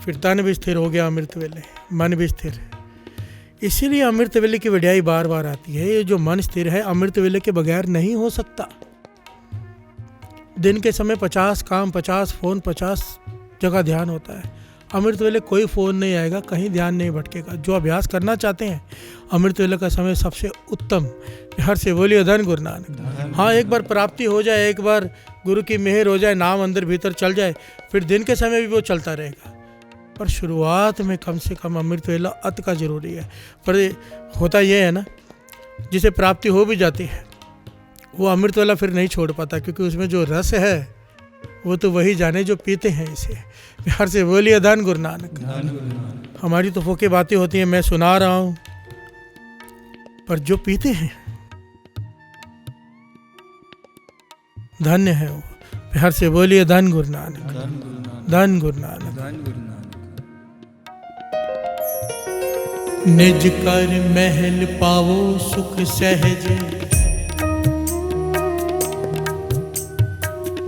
Speaker 2: फिर तन भी स्थिर हो गया अमृत वेले, मन भी स्थिर। इसीलिए अमृत वेले की वड्याई बार बार आती है। ये जो मन स्थिर है अमृत वेले के बगैर नहीं हो सकता। दिन के समय 50 काम, 50 फोन, 50 जगह ध्यान होता है। अमृत वेले कोई फ़ोन नहीं आएगा, कहीं ध्यान नहीं भटकेगा। जो अभ्यास करना चाहते हैं अमृत वेले का समय सबसे उत्तम। हर से बोलिए धन गुरु नानक। हाँ, एक बार प्राप्ति हो जाए, एक बार गुरु की मेहर हो जाए, नाम अंदर भीतर चल जाए, फिर दिन के समय भी वो चलता रहेगा। पर शुरुआत में कम से कम अमृत वेला अति का जरूरी है। पर होता यह है ना, जिसे प्राप्ति हो भी जाती है वो अमृत वेला फिर नहीं छोड़ पाता, क्योंकि उसमें जो रस है वो तो वही जाने जो पीते हैं इसे। प्यार से बोलिए धन गुरु नानक। हमारी तो फोके बातें होती हैं, मैं सुना रहा हूँ, पर जो पीते हैं धन्य है वो। प्यार से बोलिए धन गुरु नानक, धन गुरु नानक। निज कर महल पावो सुख सहज,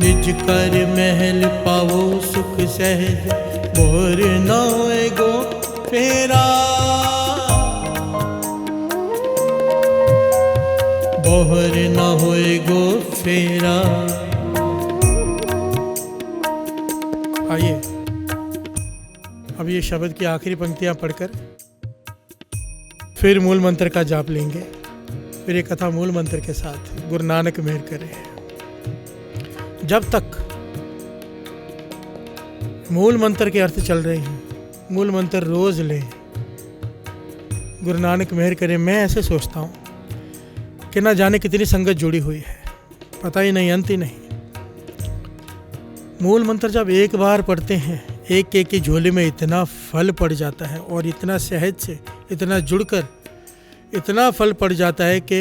Speaker 2: निज कर महल पावो सुख सहज, बोर न होए गो फेरा, बोहर न होए गो फेरा। आइए अब ये शब्द की आखिरी पंक्तियां पढ़कर फिर मूल मंत्र का जाप लेंगे। फिर ये कथा मूल मंत्र के साथ गुरु नानक मेहर करे। जब तक मूल मंत्र के अर्थ चल रहे हैं, मूल मंत्र रोज लें, गुरु नानक मेहर करे। मैं ऐसे सोचता हूँ कि ना जाने कितनी संगत जुड़ी हुई है, पता ही नहीं, अंत ही नहीं। मूल मंत्र जब एक बार पढ़ते हैं, एक एक की झोली में इतना फल पड़ जाता है और इतना सहज से, इतना जुड़कर इतना फल पड़ जाता है कि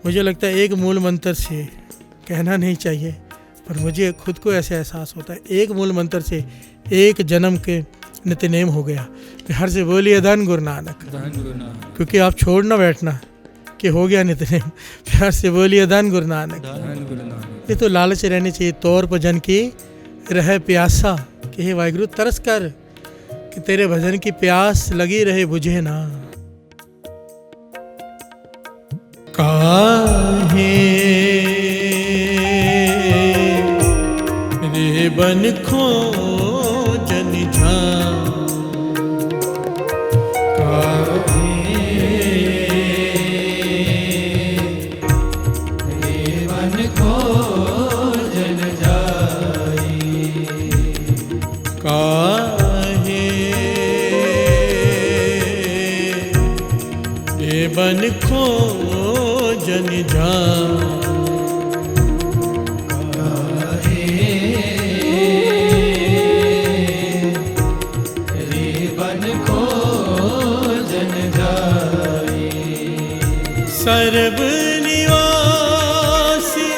Speaker 2: मुझे लगता है एक मूल मंत्र से, कहना नहीं चाहिए पर मुझे खुद को ऐसे एहसास होता है, एक मूल मंत्र से एक जन्म के नित्यनेम हो गया। हर से बोलिए धन गुरु नानक।
Speaker 1: धन गुरु नानक।
Speaker 2: क्योंकि आप छोड़ ना बैठना कि हो गया नित्यनेम, प्यार से बोलिए धन गुरु नानक।
Speaker 1: धन गुरु नानक।
Speaker 2: ये तो लालच रहनी चाहिए, तौर पर जन की रहे प्यासा, कि हे वाहिगुरु तरस कर कि तेरे भजन की प्यास लगी रहे बुझे ना। काहे रे बन खो जन झां,
Speaker 4: मन खोजन जाई।
Speaker 2: काहे रे बन खो जन झां, सर्व निवासी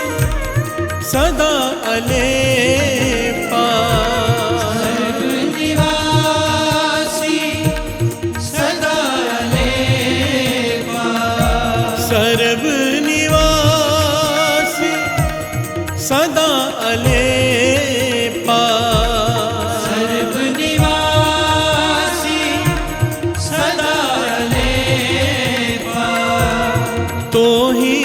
Speaker 2: सदा अलेपा,
Speaker 4: सर्व निवासी सदा अलेपा,
Speaker 2: सर्व निवासी सदा अलेपा,
Speaker 4: सर्व निवासी सदा अलेपा,
Speaker 2: तो ही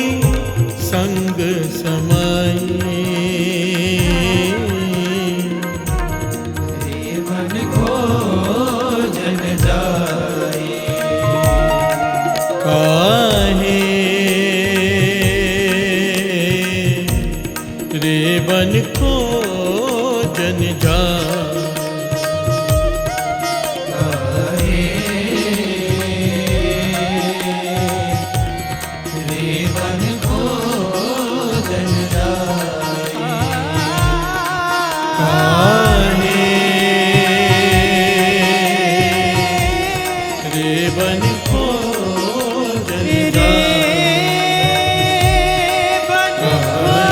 Speaker 2: संग समाये,
Speaker 4: मन खोजन जाई।
Speaker 2: काहे रे बन खो जन झां,
Speaker 4: मन खोजन जाई।
Speaker 2: काहे रे बन खो जन झां, रे बन खो जन झां, काहे रे बन खो जन झां,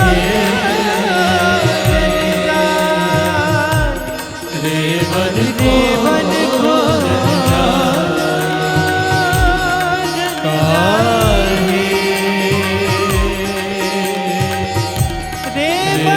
Speaker 2: काहे रे बन खो जन झां, काहे रे बन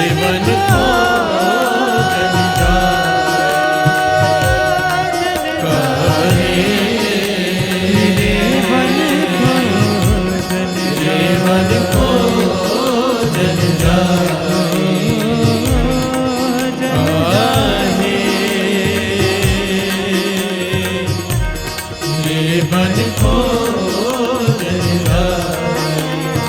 Speaker 2: खो जन झां, काहे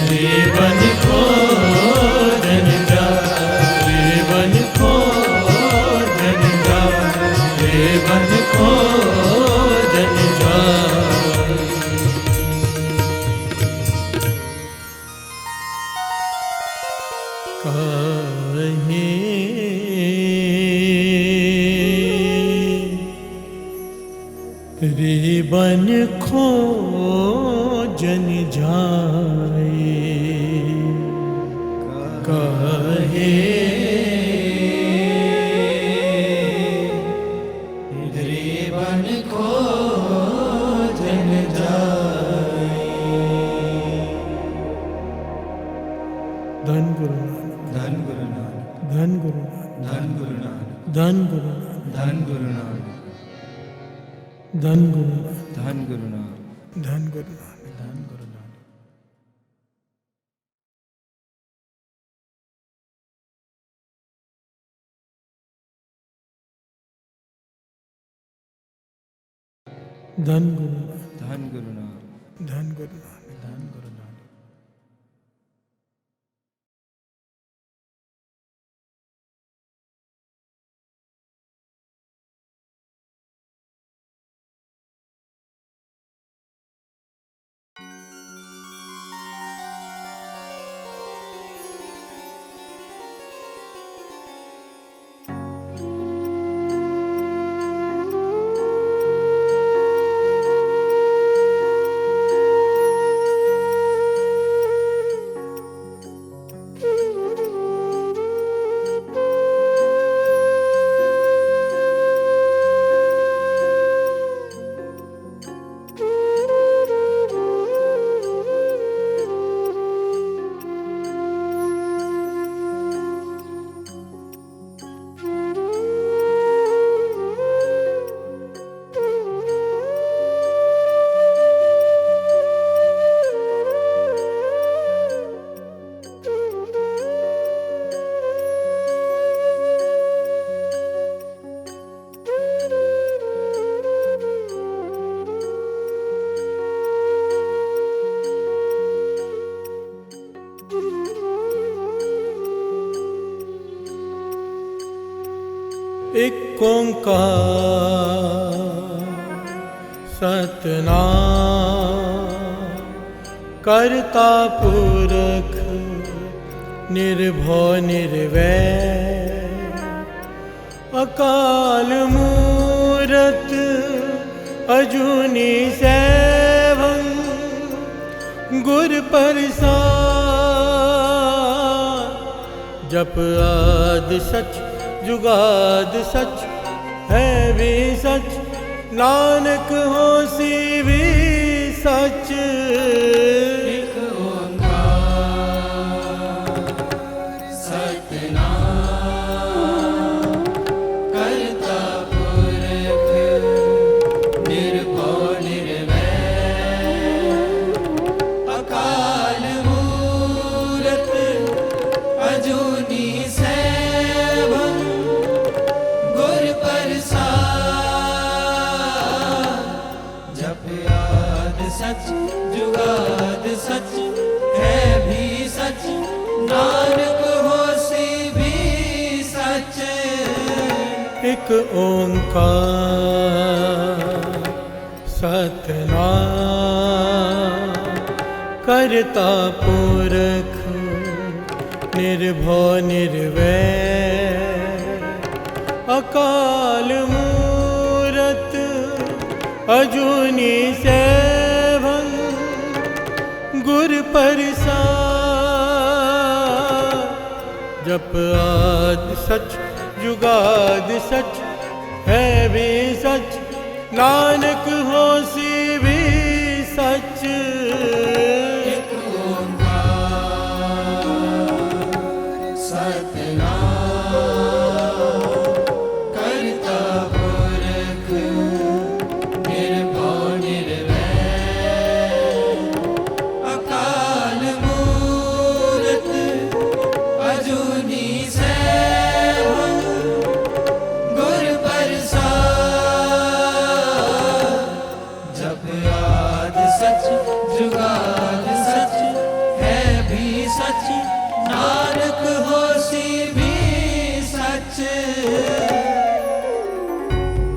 Speaker 2: रे बन खो जन झां, रे बन खो जन झां, रे बन खो जन झां। काहे रे बन खो जन जाए, काहे
Speaker 4: रे बन खोजन जाई।
Speaker 2: धन गुरु नानक,
Speaker 4: धन गुरु नानक,
Speaker 2: धन गुरु नानक,
Speaker 4: धन गुरु नानक,
Speaker 2: धन गुरु नानक,
Speaker 4: धन गुरु नानक,
Speaker 2: धन गुरु नानक,
Speaker 4: धन गुरु नानक,
Speaker 2: धन गुरु नानक।
Speaker 4: धन गुरु नानक।
Speaker 2: धन गुरु नानक,
Speaker 4: धन गुरु नानक,
Speaker 2: धन गुरु नानक।
Speaker 4: धन गुरु नानक।
Speaker 2: एक ओंकार सतनाम करता पुरख निर्भव निर्वैर अकाल मूरत अजूनी सैभं गुर प्रसाद जप आदि सच जुगाद सच है भी सच नानक होसी भी सच
Speaker 1: एक ओंकार सतनाम करता पुरख निर्भव निर्वैर अकाल मूरत अजूनी सैभं गुर प्रसाद जप आद सच जुगाद सच है भी सच नानक होसी भी सच
Speaker 2: एक ओंकार सतनाम करता पुरख निर्भव निर्वैर अकाल मूरत अजूनी सैभं गुर प्रसाद जप आद सच जुगाद सच है भी सच नानक होसी भी सच
Speaker 1: एक ओंकार सतनाम करता पुरख निर्भव निर्वैर अकाल मूरत अजूनी सैभं गुर प्रसाद जप आद सच जुगाद सच है भी सच नानक होसी भी सच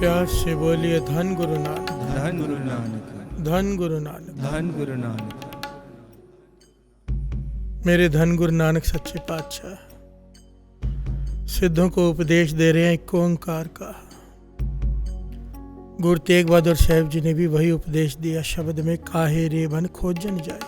Speaker 2: प्यार से बोलिए धन गुरु नानक
Speaker 3: धन गुरु नानक
Speaker 2: धन गुरु नानक
Speaker 3: धन गुरु नानक
Speaker 2: मेरे धन गुरु नानक सच्चे पातशाह सिद्धों को उपदेश दे रहे हैं एक ओंकार का। गुरु तेग बहादुर साहब जी ने भी वही उपदेश दिया शब्द में काहे रे बन खोजन जाए।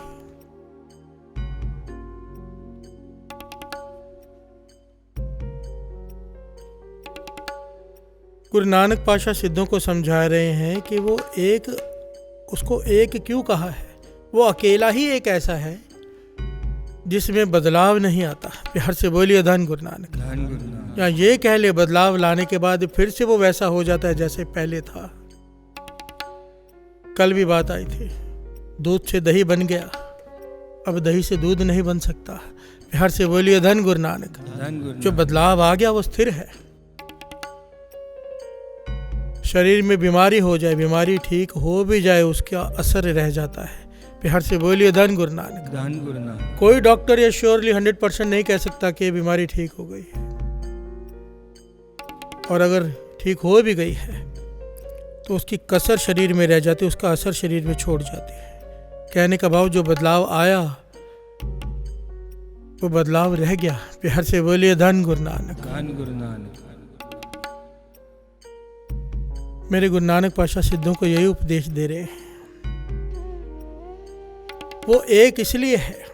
Speaker 2: गुरु नानक पातशाह सिद्धों को समझा रहे हैं कि वो एक उसको एक क्यों कहा है। वो अकेला ही एक ऐसा है जिसमें बदलाव नहीं आता। प्यार से बोलिए धन गुरु नानक।
Speaker 3: धन गुरु नानक
Speaker 2: या ये कह ले बदलाव लाने के बाद फिर से वो वैसा हो जाता है जैसे पहले था। कल भी बात आई थी, दूध से दही बन गया, अब दही से दूध नहीं बन सकता। प्यार से बोलिए धन गुरु नानक।
Speaker 3: धन गुरु
Speaker 2: जो बदलाव आ गया वो स्थिर है। शरीर में बीमारी हो जाए, बीमारी ठीक हो भी जाए, उसका असर रह जाता है। प्यार से बोलिए धन गुरु नानक।
Speaker 3: धन गुरु नानक
Speaker 2: कोई डॉक्टर ये श्योरली 100% नहीं कह सकता कि ये बीमारी ठीक हो गई है, और अगर ठीक हो भी गई है तो उसकी कसर शरीर में रह जाती है, उसका असर शरीर में छोड़ जाती है। कहने का भाव जो बदलाव आया वो बदलाव रह गया। प्यार से बोलिए धन गुरु नानक।
Speaker 3: धन गुरु नानक
Speaker 2: मेरे गुरु नानक पातशाह सिद्धों को यही उपदेश दे रहे हैं। वो एक इसलिए है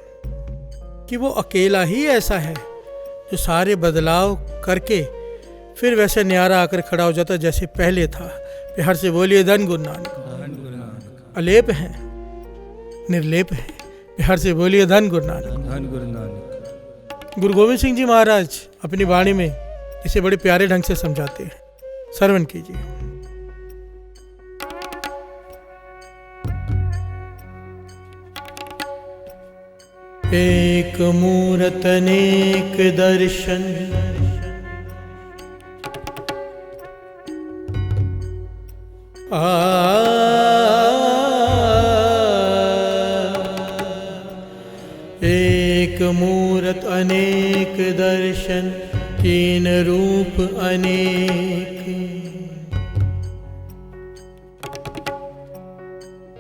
Speaker 2: कि वो अकेला ही ऐसा है जो सारे बदलाव करके फिर वैसे न्यारा आकर खड़ा हो जाता जैसे पहले था। प्यार से बोलिए धन गुरु नानक।
Speaker 3: धन गुरु नानक
Speaker 2: अलेप है, निर्लेप है। प्यार से बोलिए धन गुरु नानक।
Speaker 3: धन गुरु नानक
Speaker 2: गुरु गोविंद सिंह जी महाराज अपनी वाणी में इसे बड़े प्यारे ढंग से समझाते हैं, श्रवण कीजिए। एक मूरत अनेक दर्शन, एक मूरत अनेक दर्शन कीन रूप अनेक,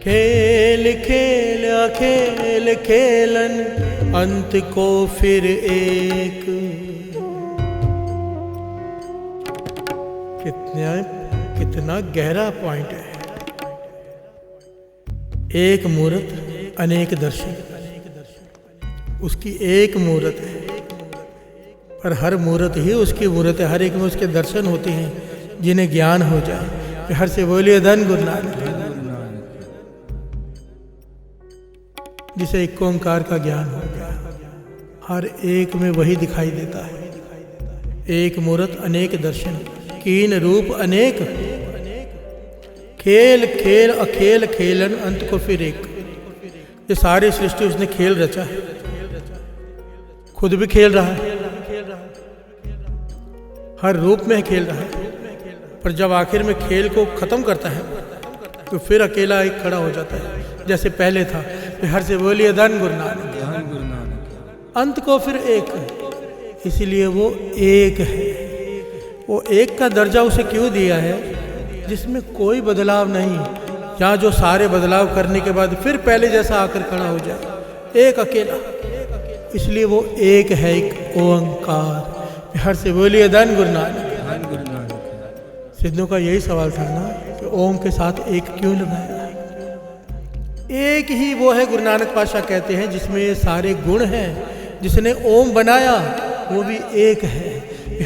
Speaker 2: खेल खेल अखेल खेलन अंत को फिर एक। कितना गहरा पॉइंट है। एक मूर्त अनेक दर्शन, उसकी एक मूर्त है, पर हर मूर्त ही उसकी मूर्त है, हर एक में उसके दर्शन होते हैं जिन्हें ज्ञान हो जाए। हर से बोलिए धन गुरु नानक। जिसे एक ओंकार का ज्ञान हो गया, हर एक में वही दिखाई देता है। एक मूर्त अनेक दर्शन, कीन रूप अनेक, खेल खेल अखेल खेलन अंत को फिर एक। ये सारी सृष्टि उसने खेल रचा है, खुद भी खेल रहा है, हर रूप में खेल रहा है, पर जब आखिर में खेल को खत्म करता है तो फिर अकेला एक खड़ा हो जाता है जैसे पहले था। हर से बोलिए धन गुरु नानक।
Speaker 4: धन गुरु नानक।
Speaker 2: अंत को फिर एक, इसीलिए वो एक है। वो एक का दर्जा उसे क्यों दिया है? जिसमें कोई बदलाव नहीं, या जो सारे बदलाव करने के बाद फिर पहले जैसा आकर खड़ा हो जाए, एक अकेला। इसलिए वो एक है, एक ओंकार। हर से बोलिए धन गुरु नानक।
Speaker 4: धन गुरु नानक।
Speaker 2: सिद्धों का यही सवाल था ना कि ओम के साथ एक क्यों लगाया? एक ही वो है, गुरु नानक पातशाह कहते हैं, जिसमें ये सारे गुण हैं। जिसने ओम बनाया वो भी एक है।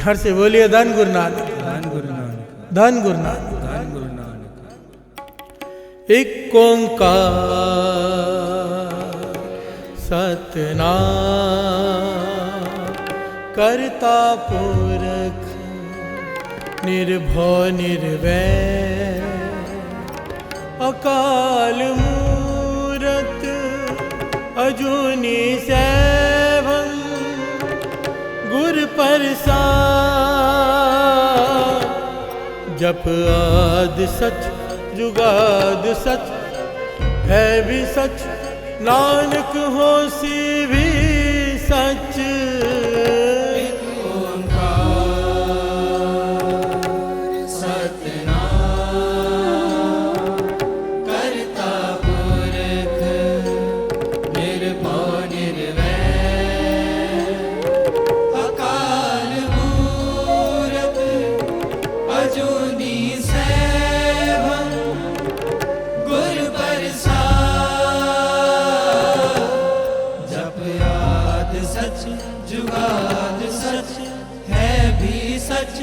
Speaker 2: हर से बोलिए धन गुरु नानक।
Speaker 4: धन गुरु नानक।
Speaker 2: धन गुरु नानक।
Speaker 4: धन गुरु नानक।
Speaker 2: एक ओंकार सतनाम करता पुरख निर्भव निर्वैर अकाल मूरत अजूनी सैभं गुर प्रसाद। जप आद सच जुगाद सच है भी सच, नानक होसी भी सच।
Speaker 1: जुगाद सच है भी सच,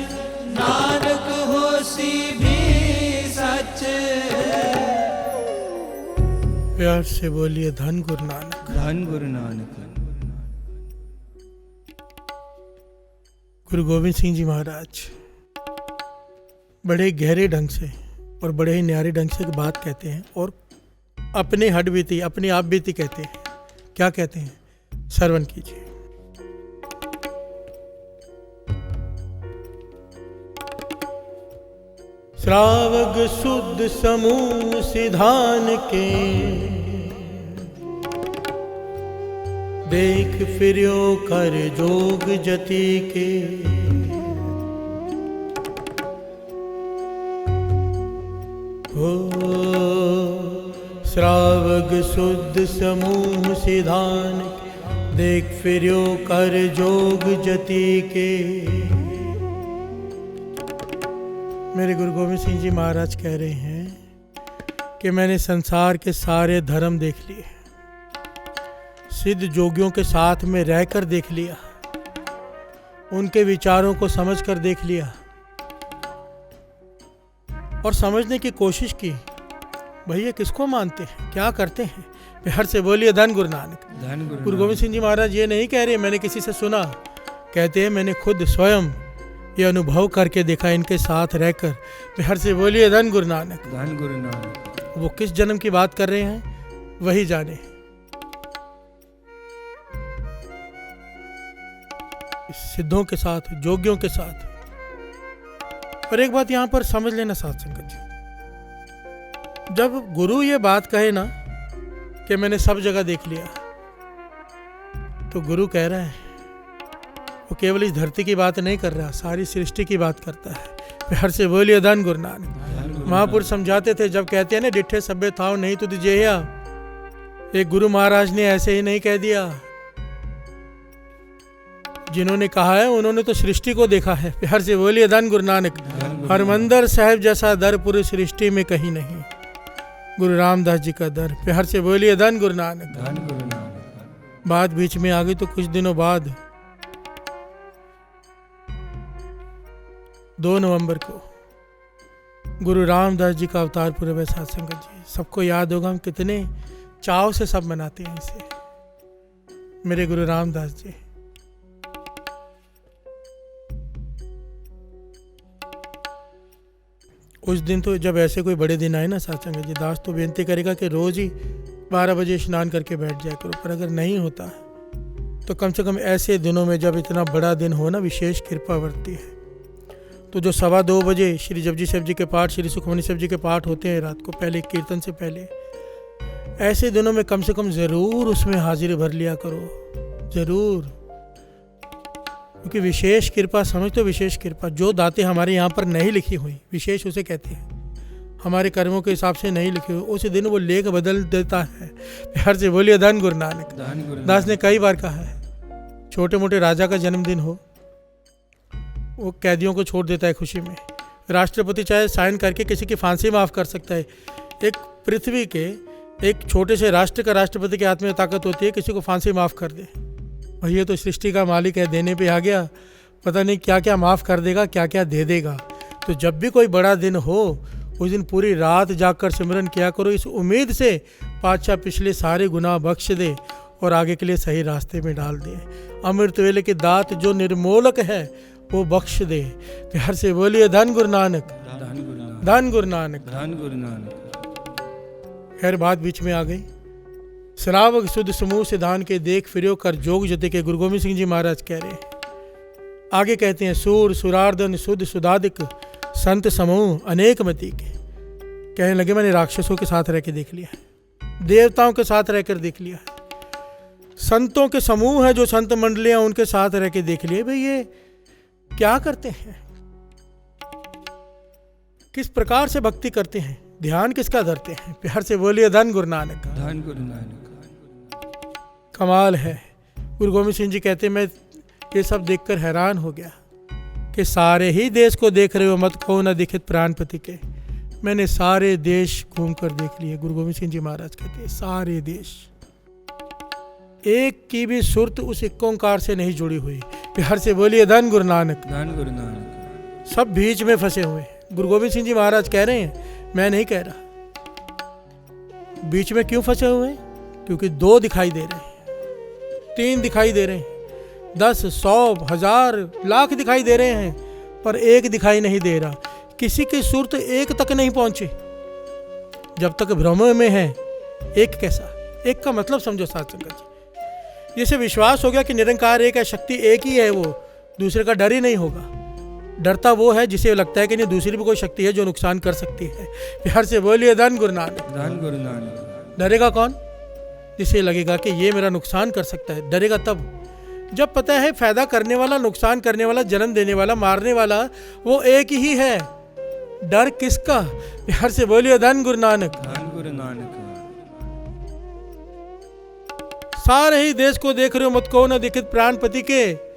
Speaker 1: नानक होसी भी सच।
Speaker 2: प्यार से बोलिए धन गुरु नानक।
Speaker 4: धन गुरु नानक।
Speaker 2: गुरु गोविंद सिंह जी महाराज बड़े गहरे ढंग से और बड़े ही न्यारे ढंग से बात कहते हैं, और अपने हड बीती अपनी आप बीती कहते हैं। क्या कहते हैं? श्रवण कीजिए। श्रावक शुद्ध समूह सिधान के, देख फिर्यो कर जोग जति के। हो श्रावक शुद्ध समूह सिधान के, देख फिर्यो कर जोग जति के। मेरे गुरु गोविंद सिंह जी महाराज कह रहे हैं कि मैंने संसार के सारे धर्म देख लिए, सिद्ध जोगियों के साथ में रहकर देख लिया, उनके विचारों को समझकर देख लिया और समझने की कोशिश की, भैया किसको मानते हैं, क्या करते हैं। हर से बोलिए धन गुरु नानक।
Speaker 4: धन
Speaker 2: गुरु गोविंद सिंह जी महाराज ये नहीं कह रहे मैंने किसी से सुना, कहते हैं मैंने खुद स्वयं ये अनुभव करके देखा इनके साथ रहकर। हर से बोलिए धन गुरु नानक।
Speaker 4: धन गुरु नानक।
Speaker 2: वो किस जन्म की बात कर रहे हैं वही जाने। सिद्धों के साथ, जोगियों के साथ। पर एक बात यहां पर समझ लेना साथ संगत जी, जब गुरु ये बात कहे ना कि मैंने सब जगह देख लिया, तो गुरु कह रहा है वो केवल इस धरती की बात नहीं कर रहा, सारी सृष्टि की बात करता है। प्यार से बोलिए धन गुरु नानक। महापुरुष समझाते थे, जब कहते हैं ना डिठे सभ्य थाओ नहीं तुझ जेया, एक गुरु महाराज ने ऐसे ही नहीं कह दिया। जिन्होंने कहा है उन्होंने तो सृष्टि को देखा है। प्यार से बोलिए धन गुरु नानक। हरमंदर साहिब जैसा दर पूरी सृष्टि में कहीं नहीं, गुरु रामदास जी का दर। प्यार से बोलिए धन गुरु नानक।
Speaker 4: धन गुरु नानक।
Speaker 2: बात बीच में आ गई तो कुछ दिनों बाद 2 नवंबर को गुरु रामदास जी का अवतार पूर्व है। साथ संगत जी, सबको याद होगा हम कितने चाव से सब मनाते हैं इसे, मेरे गुरु रामदास जी। उस दिन तो जब ऐसे कोई बड़े दिन आए ना साथ संगत जी, दास तो बेनती करेगा कि रोज ही 12 बजे स्नान करके बैठ जाया करो। पर अगर नहीं होता तो कम से कम ऐसे दिनों में जब इतना बड़ा दिन हो ना, विशेष कृपा बरती है। तो जो 2:15 बजे श्री जपजी साहब जी के पाठ, श्री सुखमनी साहब जी के पाठ होते हैं रात को, पहले कीर्तन से पहले, ऐसे दिनों में कम से कम ज़रूर उसमें हाजिरी भर लिया करो, ज़रूर। क्योंकि विशेष कृपा समझ तो विशेष कृपा, जो दाते हमारे यहाँ पर नहीं लिखी हुई, विशेष उसे कहते हैं, हमारे कर्मों के हिसाब से नहीं लिखी हुई, उस दिन वो लेख बदल देता है। प्यार से बोलिए धन गुरु नानक। दास ने कई बार कहा है, छोटे मोटे राजा का जन्मदिन हो, वो कैदियों को छोड़ देता है खुशी में। राष्ट्रपति चाहे साइन करके किसी की फांसी माफ़ कर सकता है। एक पृथ्वी के एक छोटे से राष्ट्र का राष्ट्रपति के हाथ में ताकत होती है किसी को फांसी माफ़ कर दे। और ये तो सृष्टि का मालिक है, देने पे आ गया, पता नहीं क्या क्या माफ़ कर देगा, क्या क्या दे देगा। तो जब भी कोई बड़ा दिन हो उस दिन पूरी रात जागकर सिमरन किया करो, इस उम्मीद से पातशाह पिछले सारे गुनाह बख्श दे और आगे के लिए सही रास्ते में डाल दे। अमृत वेले की दात जो निर्मोलक है वो बख्श दे। प्यार से बोलिए धन गुरु नानक। धन गुरु नानक।
Speaker 4: धन गुरु नानक।
Speaker 2: खैर बात बीच में आ गई। श्रावक शुद्ध समूह सिद्धांत के देख फिरो कर जोग जते के गुरु गोविंद सिंह जी महाराज कह रहे हैं। आगे कहते हैं, सूर सुरार्दन शुद्ध सुदादिक संत समूह अनेक मति के। कहने लगे मैंने राक्षसों के साथ रह के देख लिया है, देवताओं के साथ रहकर देख लिया है, संतों के समूह है जो संत मंडलियां उनके साथ रह के देख लिए। भाई ये क्या करते हैं, किस प्रकार से भक्ति करते हैं, ध्यान किसका धरते हैं। प्यार से बोलिए धन गुरु नानक।
Speaker 4: धन गुरु नानक।
Speaker 2: कमाल है। गुरु गोविंद सिंह जी कहते मैं ये सब देखकर हैरान हो गया कि सारे ही देश को देख रहे हो, मत कहो न दिखित प्राणपति के। मैंने सारे देश घूम कर देख लिए। गुरु गोविंद सिंह जी महाराज कहते हैं सारे देश, एक की भी सुरत उस एक ओंकार से नहीं जुड़ी हुई। प्यार से बोलिए धन गुरु नानक।
Speaker 4: धन गुरु नानक।
Speaker 2: सब बीच में फंसे हुए। गुरु गोविंद सिंह जी महाराज कह रहे हैं, मैं नहीं कह रहा। बीच में क्यों फंसे हुए हैं? क्योंकि 2 दिखाई दे रहे हैं, 3 दिखाई दे रहे हैं, 10, 100, 1000, लाख दिखाई दे रहे हैं, पर एक दिखाई नहीं दे रहा। किसी की सुरत एक तक नहीं पहुंची। जब तक भ्रम में है, एक कैसा? एक का मतलब समझो साथ संगत जी। जैसे विश्वास हो गया कि निरंकार एक है, शक्ति एक ही है, वो दूसरे का डर ही नहीं होगा। डरता वो है जिसे लगता है कि नहीं दूसरी भी कोई शक्ति है जो नुकसान कर सकती है। प्यार से बोलिए धन गुरु नानक।
Speaker 4: धन गुरु नानक।
Speaker 2: डरेगा कौन? जिसे लगेगा कि ये मेरा नुकसान कर सकता है। डरेगा तब जब पता है फायदा करने वाला, नुकसान करने वाला, जन्म देने वाला, मारने वाला वो एक ही है। डर किसका? प्यार से बोलिए धन गुरु नानक।
Speaker 4: धन गुरु नानक।
Speaker 2: सारे ही देश को देख रहे हो, मत कहो न दिखित प्राणपति के।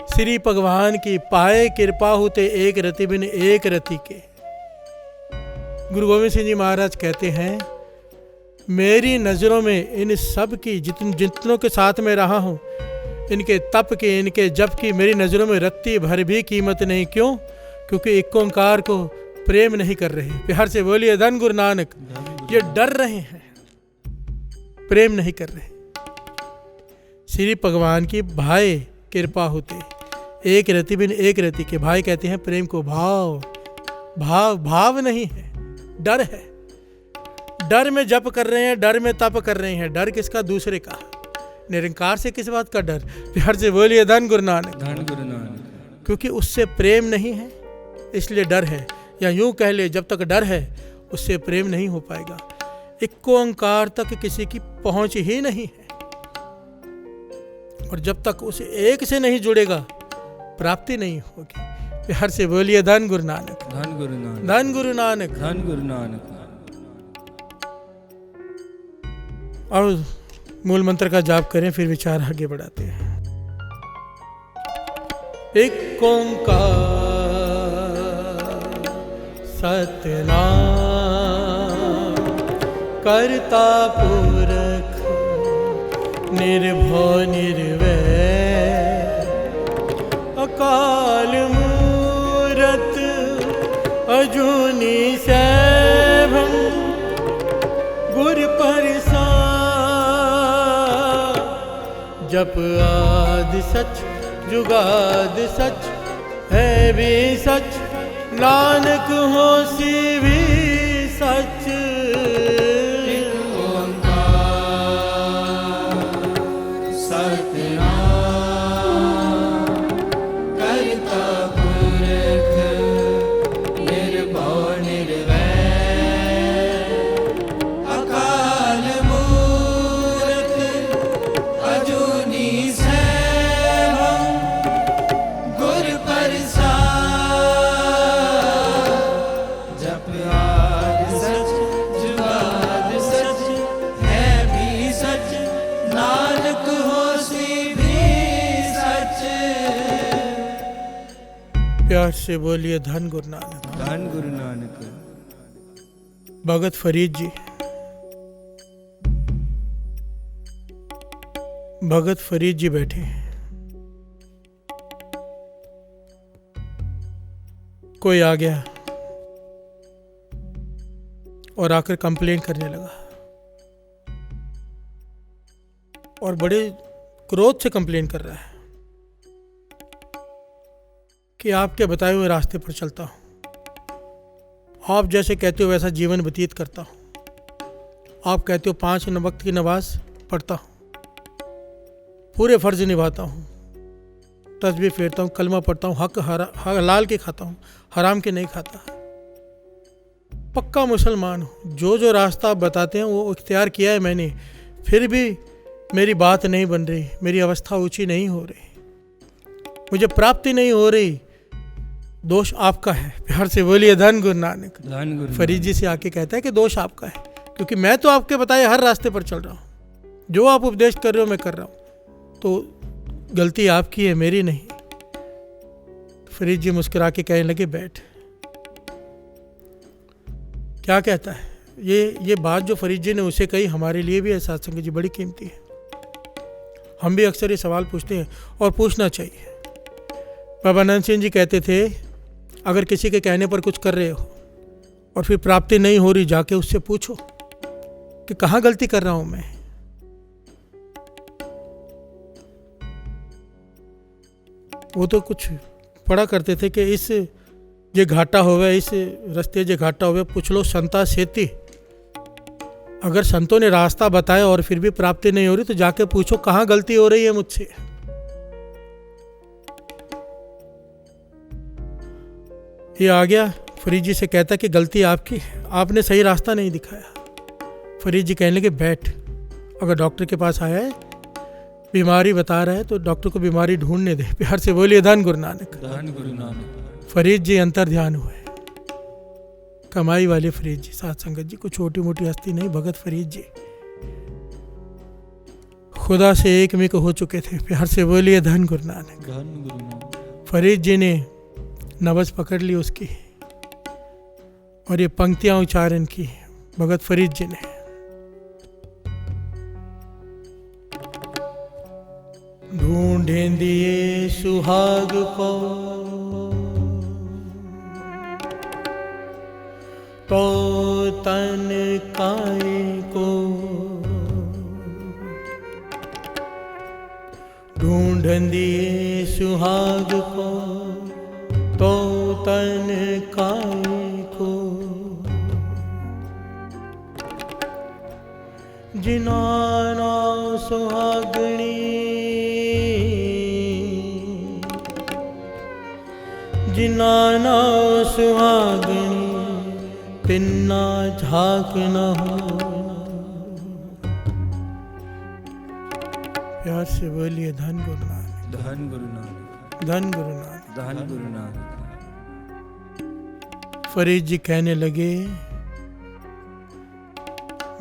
Speaker 2: श्री भगवान की पाए कृपा होते एक रति बिन एक रति के। गुरु गोविंद सिंह जी महाराज कहते हैं, मेरी नजरों में इन सब की जितनों के साथ में रहा हूं, इनके तप की, इनके जप की मेरी नजरों में रत्ती भर भी कीमत नहीं। क्यों? क्योंकि एक ओंकार को प्रेम नहीं कर रहे। प्यार से बोलिए धन गुरु नानक। ये डर रहे हैं, प्रेम नहीं कर रहे। श्री भगवान की भाई कृपा होते एक रति बिन एक रति के। भाई कहते हैं प्रेम को भाव, भाव भाव नहीं है, डर है। डर में जप कर रहे हैं, डर में तप कर रहे हैं। डर किसका? दूसरे का। निरंकार से किस बात का डर? प्यार से बोलिए धन गुरु नानक।
Speaker 4: धन गुरु नानक।
Speaker 2: क्योंकि उससे प्रेम नहीं है इसलिए डर है। या यूं कह ले, जब तक डर है उससे प्रेम नहीं हो पाएगा। एक ओंकार तक किसी की पहुंच ही नहीं है। और जब तक उस एक से नहीं जुड़ेगा प्राप्ति नहीं होगी। प्यार से बोलिए धन गुरु नानक,
Speaker 4: धन गुरु नानक,
Speaker 2: धन गुरु नानक।
Speaker 4: धन गुरु नानक।
Speaker 2: और मूल मंत्र का जाप करें, फिर विचार आगे बढ़ाते हैं। एक ओंकार सतनाम करता पुरख निर्भव निर्वैर अकाल मूरत अजूनी सैभं गुर प्रसाद जप आदि सच जुगाद सच है भी सच नानक होसी भी सच। प्यार से बोलिए धन गुरु नानक,
Speaker 4: धन गुरु नानक।
Speaker 2: भगत फरीद जी, भगत फरीद जी बैठे हैं। कोई आ गया और आकर कंप्लेंट करने लगा, और बड़े क्रोध से कंप्लेंट कर रहा है कि आपके बताए हुए रास्ते पर चलता हूं, आप जैसे कहते हो वैसा जीवन व्यतीत करता हूं, आप कहते हो 5 वक्त की नमाज पढ़ता हूं, पूरे फर्ज निभाता हूं, तस्बीह फेरता हूं, कलमा पढ़ता हूं, हक हलाल के खाता हूं, हराम के नहीं खाता, पक्का मुसलमान हूं। जो जो रास्ता आप बताते हैं वो इख्तियार किया है मैंने, फिर भी मेरी बात नहीं बन रही, मेरी अवस्था ऊंची नहीं हो रही, मुझे प्राप्ति नहीं हो रही, दोष आपका है। प्यार से बोलिए धन गुरु नानक।
Speaker 4: धन गुरु
Speaker 2: फरीद जी से आके कहता है कि दोष आपका है, क्योंकि मैं तो आपके बताए हर रास्ते पर चल रहा हूँ, जो आप उपदेश कर रहे हो मैं कर रहा हूँ, तो गलती आपकी है, मेरी नहीं। फरीद जी मुस्कुरा के कहने लगे बैठ। क्या कहता है ये बात जो फरीद जी ने उसे कही, हमारे लिए भी है साथ संगत जी, बड़ी कीमती है। हम भी अक्सर ये सवाल पूछते हैं और पूछना चाहिए। बाबा नंद सिंह जी कहते थे, अगर किसी के कहने पर कुछ कर रहे हो और फिर प्राप्ति नहीं हो रही, जाके उससे पूछो कि कहाँ गलती कर रहा हूं मैं। वो तो कुछ पढ़ा करते थे कि इस जे घाटा होवे, इस रास्ते जे घाटा होवे, पूछ लो संता सेती। अगर संतों ने रास्ता बताया और फिर भी प्राप्ति नहीं हो रही, तो जाके पूछो कहाँ गलती हो रही है मुझसे। ये आ गया फरीद जी से कहता कि गलती आपकी, आपने सही रास्ता नहीं दिखाया। फरीद जी कहने लगे बैठ। अगर डॉक्टर के पास आया है, बीमारी बता रहा है, तो डॉक्टर को बीमारी ढूंढने दे। प्यार से बोलिए धन गुरु नानक।
Speaker 4: धन गुरु नानक।
Speaker 2: फरीद जी अंतर ध्यान हुए, कमाई वाले फरीद जी, साथ संगत जी, कुछ छोटी मोटी हस्ती नहीं, भगत फरीद जी खुदा से एकमिक हो चुके थे। प्यार से बोलिए धन गुरु नानक।
Speaker 4: धन गुरु नानक।
Speaker 2: फरीद जी ने नब्ज पकड़ ली उसकी, और ये पंक्तियां उच्चारण की भगत फरीद जी ने। ढूंढेंदिए सुहाग को तो तन काय को, ढूंढेंदिए सुहाग को तो तन काय को, जिनाना सुहागणी जिनाना सुहागणी तिन्ना झाक न हो। प्यार से बोलिए धन गुरु नानक।
Speaker 4: धन गुरु नानक।
Speaker 2: धन गुरु नानक।
Speaker 4: धन गुरु नानक।
Speaker 2: फरीद जी कहने लगे,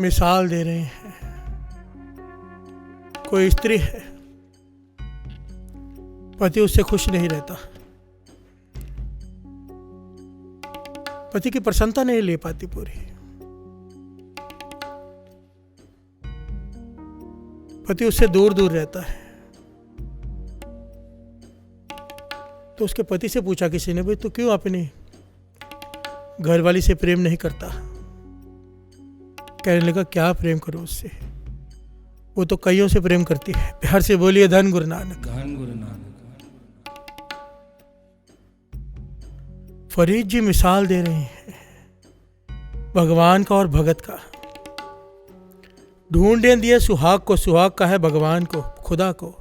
Speaker 2: मिसाल दे रहे हैं, कोई स्त्री है, पति उससे खुश नहीं रहता, पति की प्रसन्नता नहीं ले पाती पूरी, पति उससे दूर दूर रहता है। तो उसके पति से पूछा किसी ने, भाई तू क्यों अपनी घरवाली से प्रेम नहीं करता? कहने लगा, क्या प्रेम करो उससे, वो तो कईयों से प्रेम करती है। प्यार से बोलिए धन गुरु नानक।
Speaker 4: धन गुरु नानक।
Speaker 2: फरीद जी मिसाल दे रहे हैं भगवान का और भगत का। ढूंढे दिए सुहाग को, सुहाग का है भगवान को, खुदा को,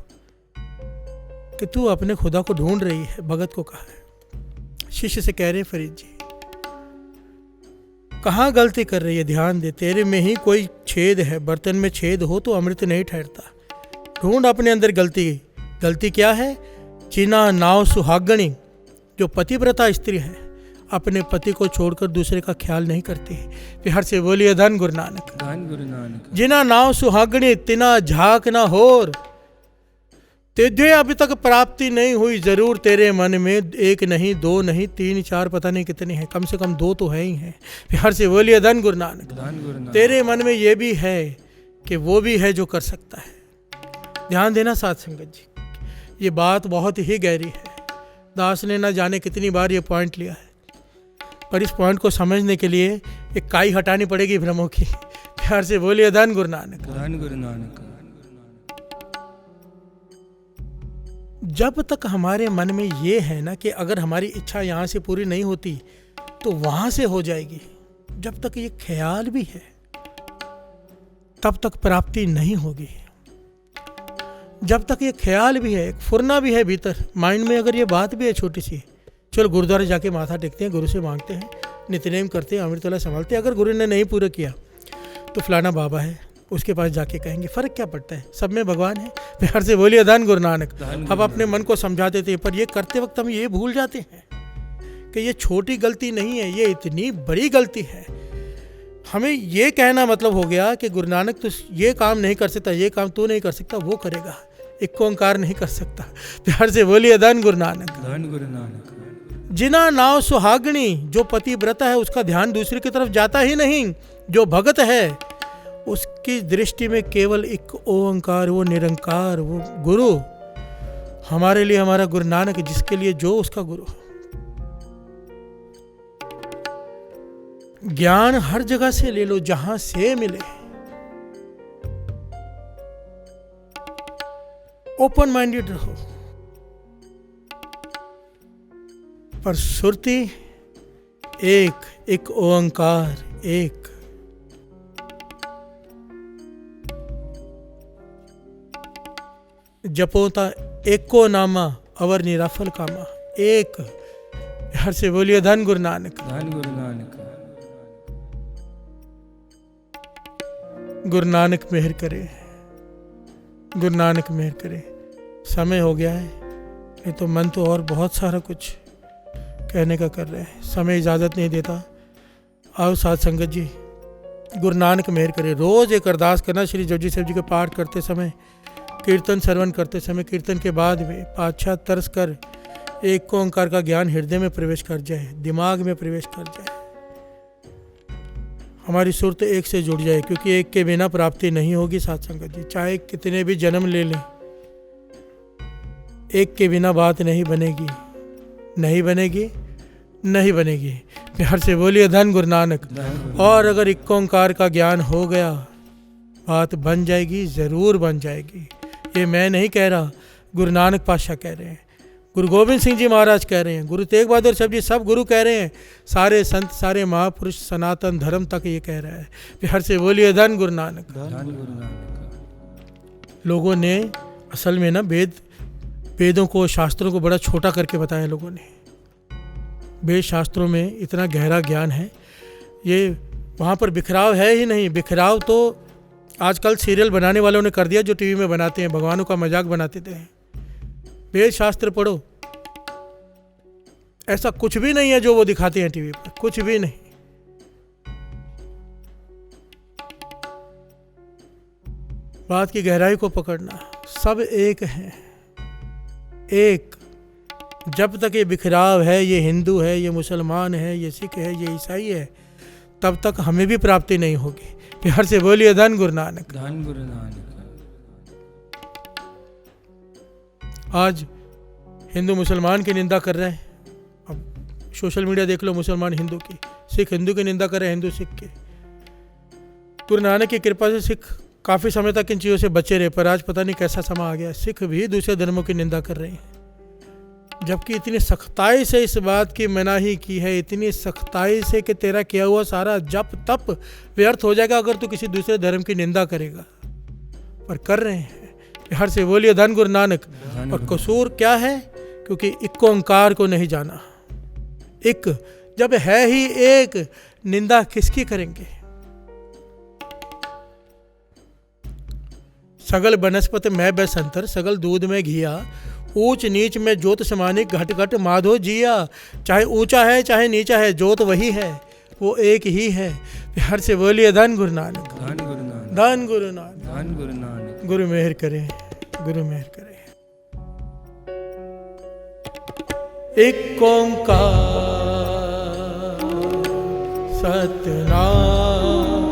Speaker 2: कि तू अपने खुदा को ढूंढ रही है। भगत को कहा है, शिष्य से कह रहे फरीद जी, कहाँ गलती कर रही है, ध्यान दे, तेरे में ही कोई छेद है, बर्तन में छेद हो तो अमृत नहीं ठहरता। ढूंढ अपने अंदर गलती। गलती क्या है? चिना नाव सुहागणी, जो पतिव्रता स्त्री है, अपने पति को छोड़कर दूसरे का ख्याल नहीं करती। प्यार से बोलिए धन गुरु नानक।
Speaker 4: धन गुरु नानक।
Speaker 2: जिना नाव सुहागणी, तिना झाक ना होर, तुझे अभी तक प्राप्ति नहीं हुई, जरूर तेरे मन में एक नहीं, दो नहीं, तीन चार, पता नहीं कितने हैं, कम से कम दो तो है ही हैं। प्यार से बोलिए धन गुरु नानक।
Speaker 4: धन गुरु नानक।
Speaker 2: तेरे मन में ये भी है कि वो भी है जो कर सकता है। ध्यान देना साध संगत जी, ये बात बहुत ही गहरी है। दास ने न जाने कितनी बार ये पॉइंट लिया है, पर इस पॉइंट को समझने के लिए एक काई हटानी पड़ेगी भ्रमों की। प्यार से बोलिए धन गुरु नानक।
Speaker 4: धन गुरु नानक।
Speaker 2: जब तक हमारे मन में ये है ना कि अगर हमारी इच्छा यहाँ से पूरी नहीं होती तो वहाँ से हो जाएगी, जब तक ये ख्याल भी है तब तक प्राप्ति नहीं होगी। जब तक ये ख्याल भी है, एक फुरना भी है भीतर माइंड में, अगर ये बात भी है छोटी सी, चलो गुरुद्वारे जाके माथा टेकते हैं, गुरु से मांगते हैं, नित्यनेम करते हैं, अमृतवाला संभालते हैं, अगर गुरु ने नहीं पूरा किया तो फलाना बाबा है, उसके पास जाके कहेंगे, फर्क क्या पड़ता है, सब में भगवान है। प्यार से बोलिए धन गुरु नानक। हम अपने मन को समझा देते हैं, पर ये करते वक्त हम ये भूल जाते हैं कि ये छोटी गलती नहीं है, ये इतनी बड़ी गलती है। हमें ये कहना मतलब हो गया कि गुरु नानक तू ये काम नहीं कर सकता, ये काम तू नहीं कर सकता, वो करेगा, एक ओंकार नहीं कर सकता। प्यार से बोलिए धन गुरु नानक।
Speaker 4: धन गुरु नानक।
Speaker 2: जिना नाव सुहागणी, जो पतिव्रत है उसका ध्यान दूसरे की तरफ जाता ही नहीं। जो भगत है उसकी दृष्टि में केवल एक ओंकार, वो निरंकार, वो गुरु, हमारे लिए हमारा गुरु नानक, जिसके लिए जो उसका गुरु। ज्ञान हर जगह से ले लो, जहां से मिले, ओपन माइंडेड रहो, पर सुरती एक, एक ओंकार एक। जपोता एको नामा अवर निराफल कामा, एक। हर से बोलिए धन गुरु नानक।
Speaker 4: धन गुरु नानक।
Speaker 2: गुरु नानक मेहर करे, गुरु नानक मेहर करे। समय हो गया है, नहीं तो मन तो और बहुत सारा कुछ कहने का कर रहे हैं, समय इजाज़त नहीं देता। आओ साध संगत जी, गुरु नानक मेहर करे। रोज़ एक अरदास करना, श्री जपजी साहिब जी का पाठ करते समय, कीर्तन श्रवण करते समय, कीर्तन के बाद में पातशाह तरस कर एक ओंकार का ज्ञान हृदय में प्रवेश कर जाए, दिमाग में प्रवेश कर जाए, हमारी सुरत एक से जुड़ जाए, क्योंकि एक के बिना प्राप्ति नहीं होगी साध संगत जी। चाहे कितने भी जन्म ले लें, एक के बिना बात नहीं बनेगी, नहीं बनेगी, नहीं बनेगी। प्यार से बोलिए धन गुरु नानक। और अगर एक ओंकार का ज्ञान हो गया, बात बन जाएगी, ज़रूर बन जाएगी। ये मैं नहीं कह रहा, गुरु नानक पातशाह कह रहे हैं, गुरु गोविंद सिंह जी महाराज कह रहे हैं, गुरु तेग बहादुर साहब जी, सब गुरु कह रहे हैं, सारे संत, सारे महापुरुष, सनातन धर्म तक ये कह रहा है। प्यार से बोलिए धन गुरु नानक।
Speaker 4: धन गुरु नानक।
Speaker 2: लोगों ने असल में ना वेदों को, शास्त्रों को बड़ा छोटा करके बताया लोगों ने। वेद शास्त्रों में इतना गहरा ज्ञान है, ये वहाँ पर बिखराव है ही नहीं। बिखराव तो आजकल सीरियल बनाने वालों ने कर दिया, जो टीवी में बनाते हैं, भगवानों का मजाक बनाते थे। वेद शास्त्र पढ़ो, ऐसा कुछ भी नहीं है जो वो दिखाते हैं टीवी पर, कुछ भी नहीं। बात की गहराई को पकड़ना, सब एक हैं, एक। जब तक ये बिखराव है, ये हिंदू है, ये मुसलमान है, ये सिख है, ये ईसाई है, तब तक हमें भी प्राप्ति नहीं होगी। प्यार से बोलिए धन गुरु नानक।
Speaker 4: धन गुरु नानक।
Speaker 2: आज हिंदू मुसलमान की निंदा कर रहे हैं। अब सोशल मीडिया देख लो, मुसलमान हिंदू की, सिख हिंदू की निंदा कर रहे हैं, हिंदू सिख की। गुरु नानक की कृपा से सिख काफ़ी समय तक इन चीज़ों से बचे रहे, पर आज पता नहीं कैसा समा आ गया, सिख भी दूसरे धर्मों की निंदा कर रहे हैं। जबकि इतनी सख्ताई से इस बात की मनाही की है, इतनी सख्ताई से कि तेरा किया हुआ सारा जप तप व्यर्थ हो जाएगा अगर तू किसी दूसरे धर्म की निंदा करेगा, पर कर रहे हैं। हर से बोलिए धन गुरु नानक। और कसूर क्या है? क्योंकि एक ओंकार को नहीं जाना। एक जब है ही एक, निंदा किसकी करेंगे? सगल बनस्पत में बेसंतर, सगल दूध में घिया, ऊंच नीच में ज्योत समानी, घट घट माधो जिया। चाहे ऊंचा है चाहे नीचा है, ज्योत वही है, वो एक ही है। प्यार से बोलिए धन गुरु नानक।
Speaker 4: धन गुरु नानक।
Speaker 2: धन गुरु नानक।
Speaker 4: धन गुरु नानक।
Speaker 2: गुरु मेहर करे, गुरु मेहर करे। एक ओंकार सतनाम,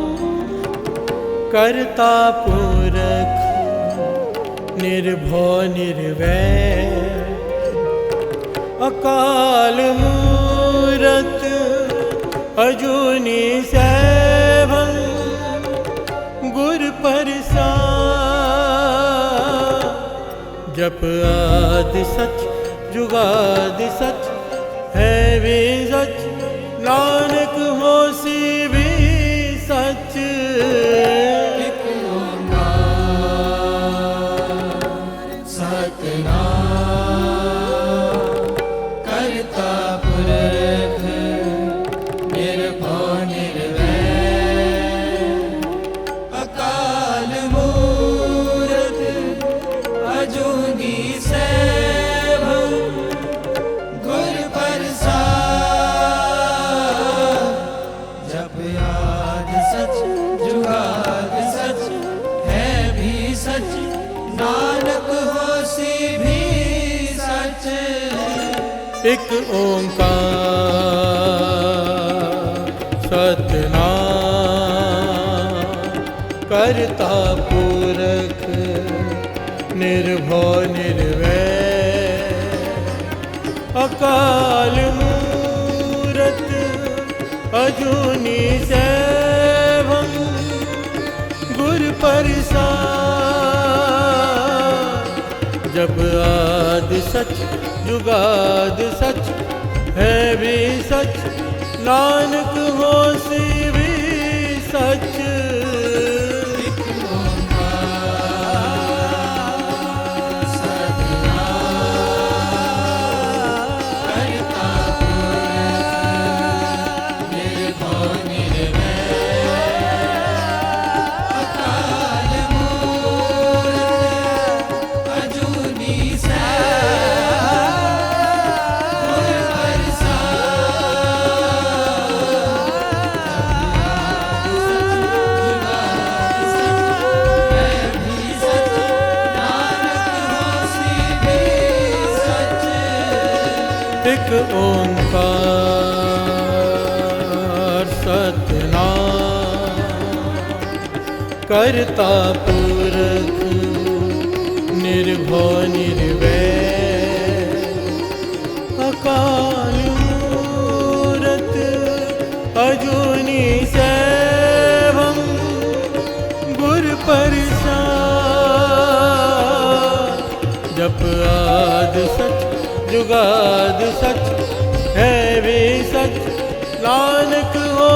Speaker 2: करता पुरख निर्भव निर्वैर, अकाल मूरत अजूनी सैभं, गुर प्रसाद। जप आदि सच जुगादि सच, है भी सच नानक होसी भी सच। एक ओंकार सतनाम, करता पुरख निर्भव निर्वैर, अकाल मूरत अजूनी सैभं, गुर प्रसाद। जब आदि सच जुगाद सच, है भी सच नानक होसी भी सच। एक ओंकार सतनाम, करता पुरख निर्भव निर्वैर, अकाल मूरत अजूनी सैभं, गुर प्रसाद। जप आदि सच जुगाद सच, है भी सच नानक हो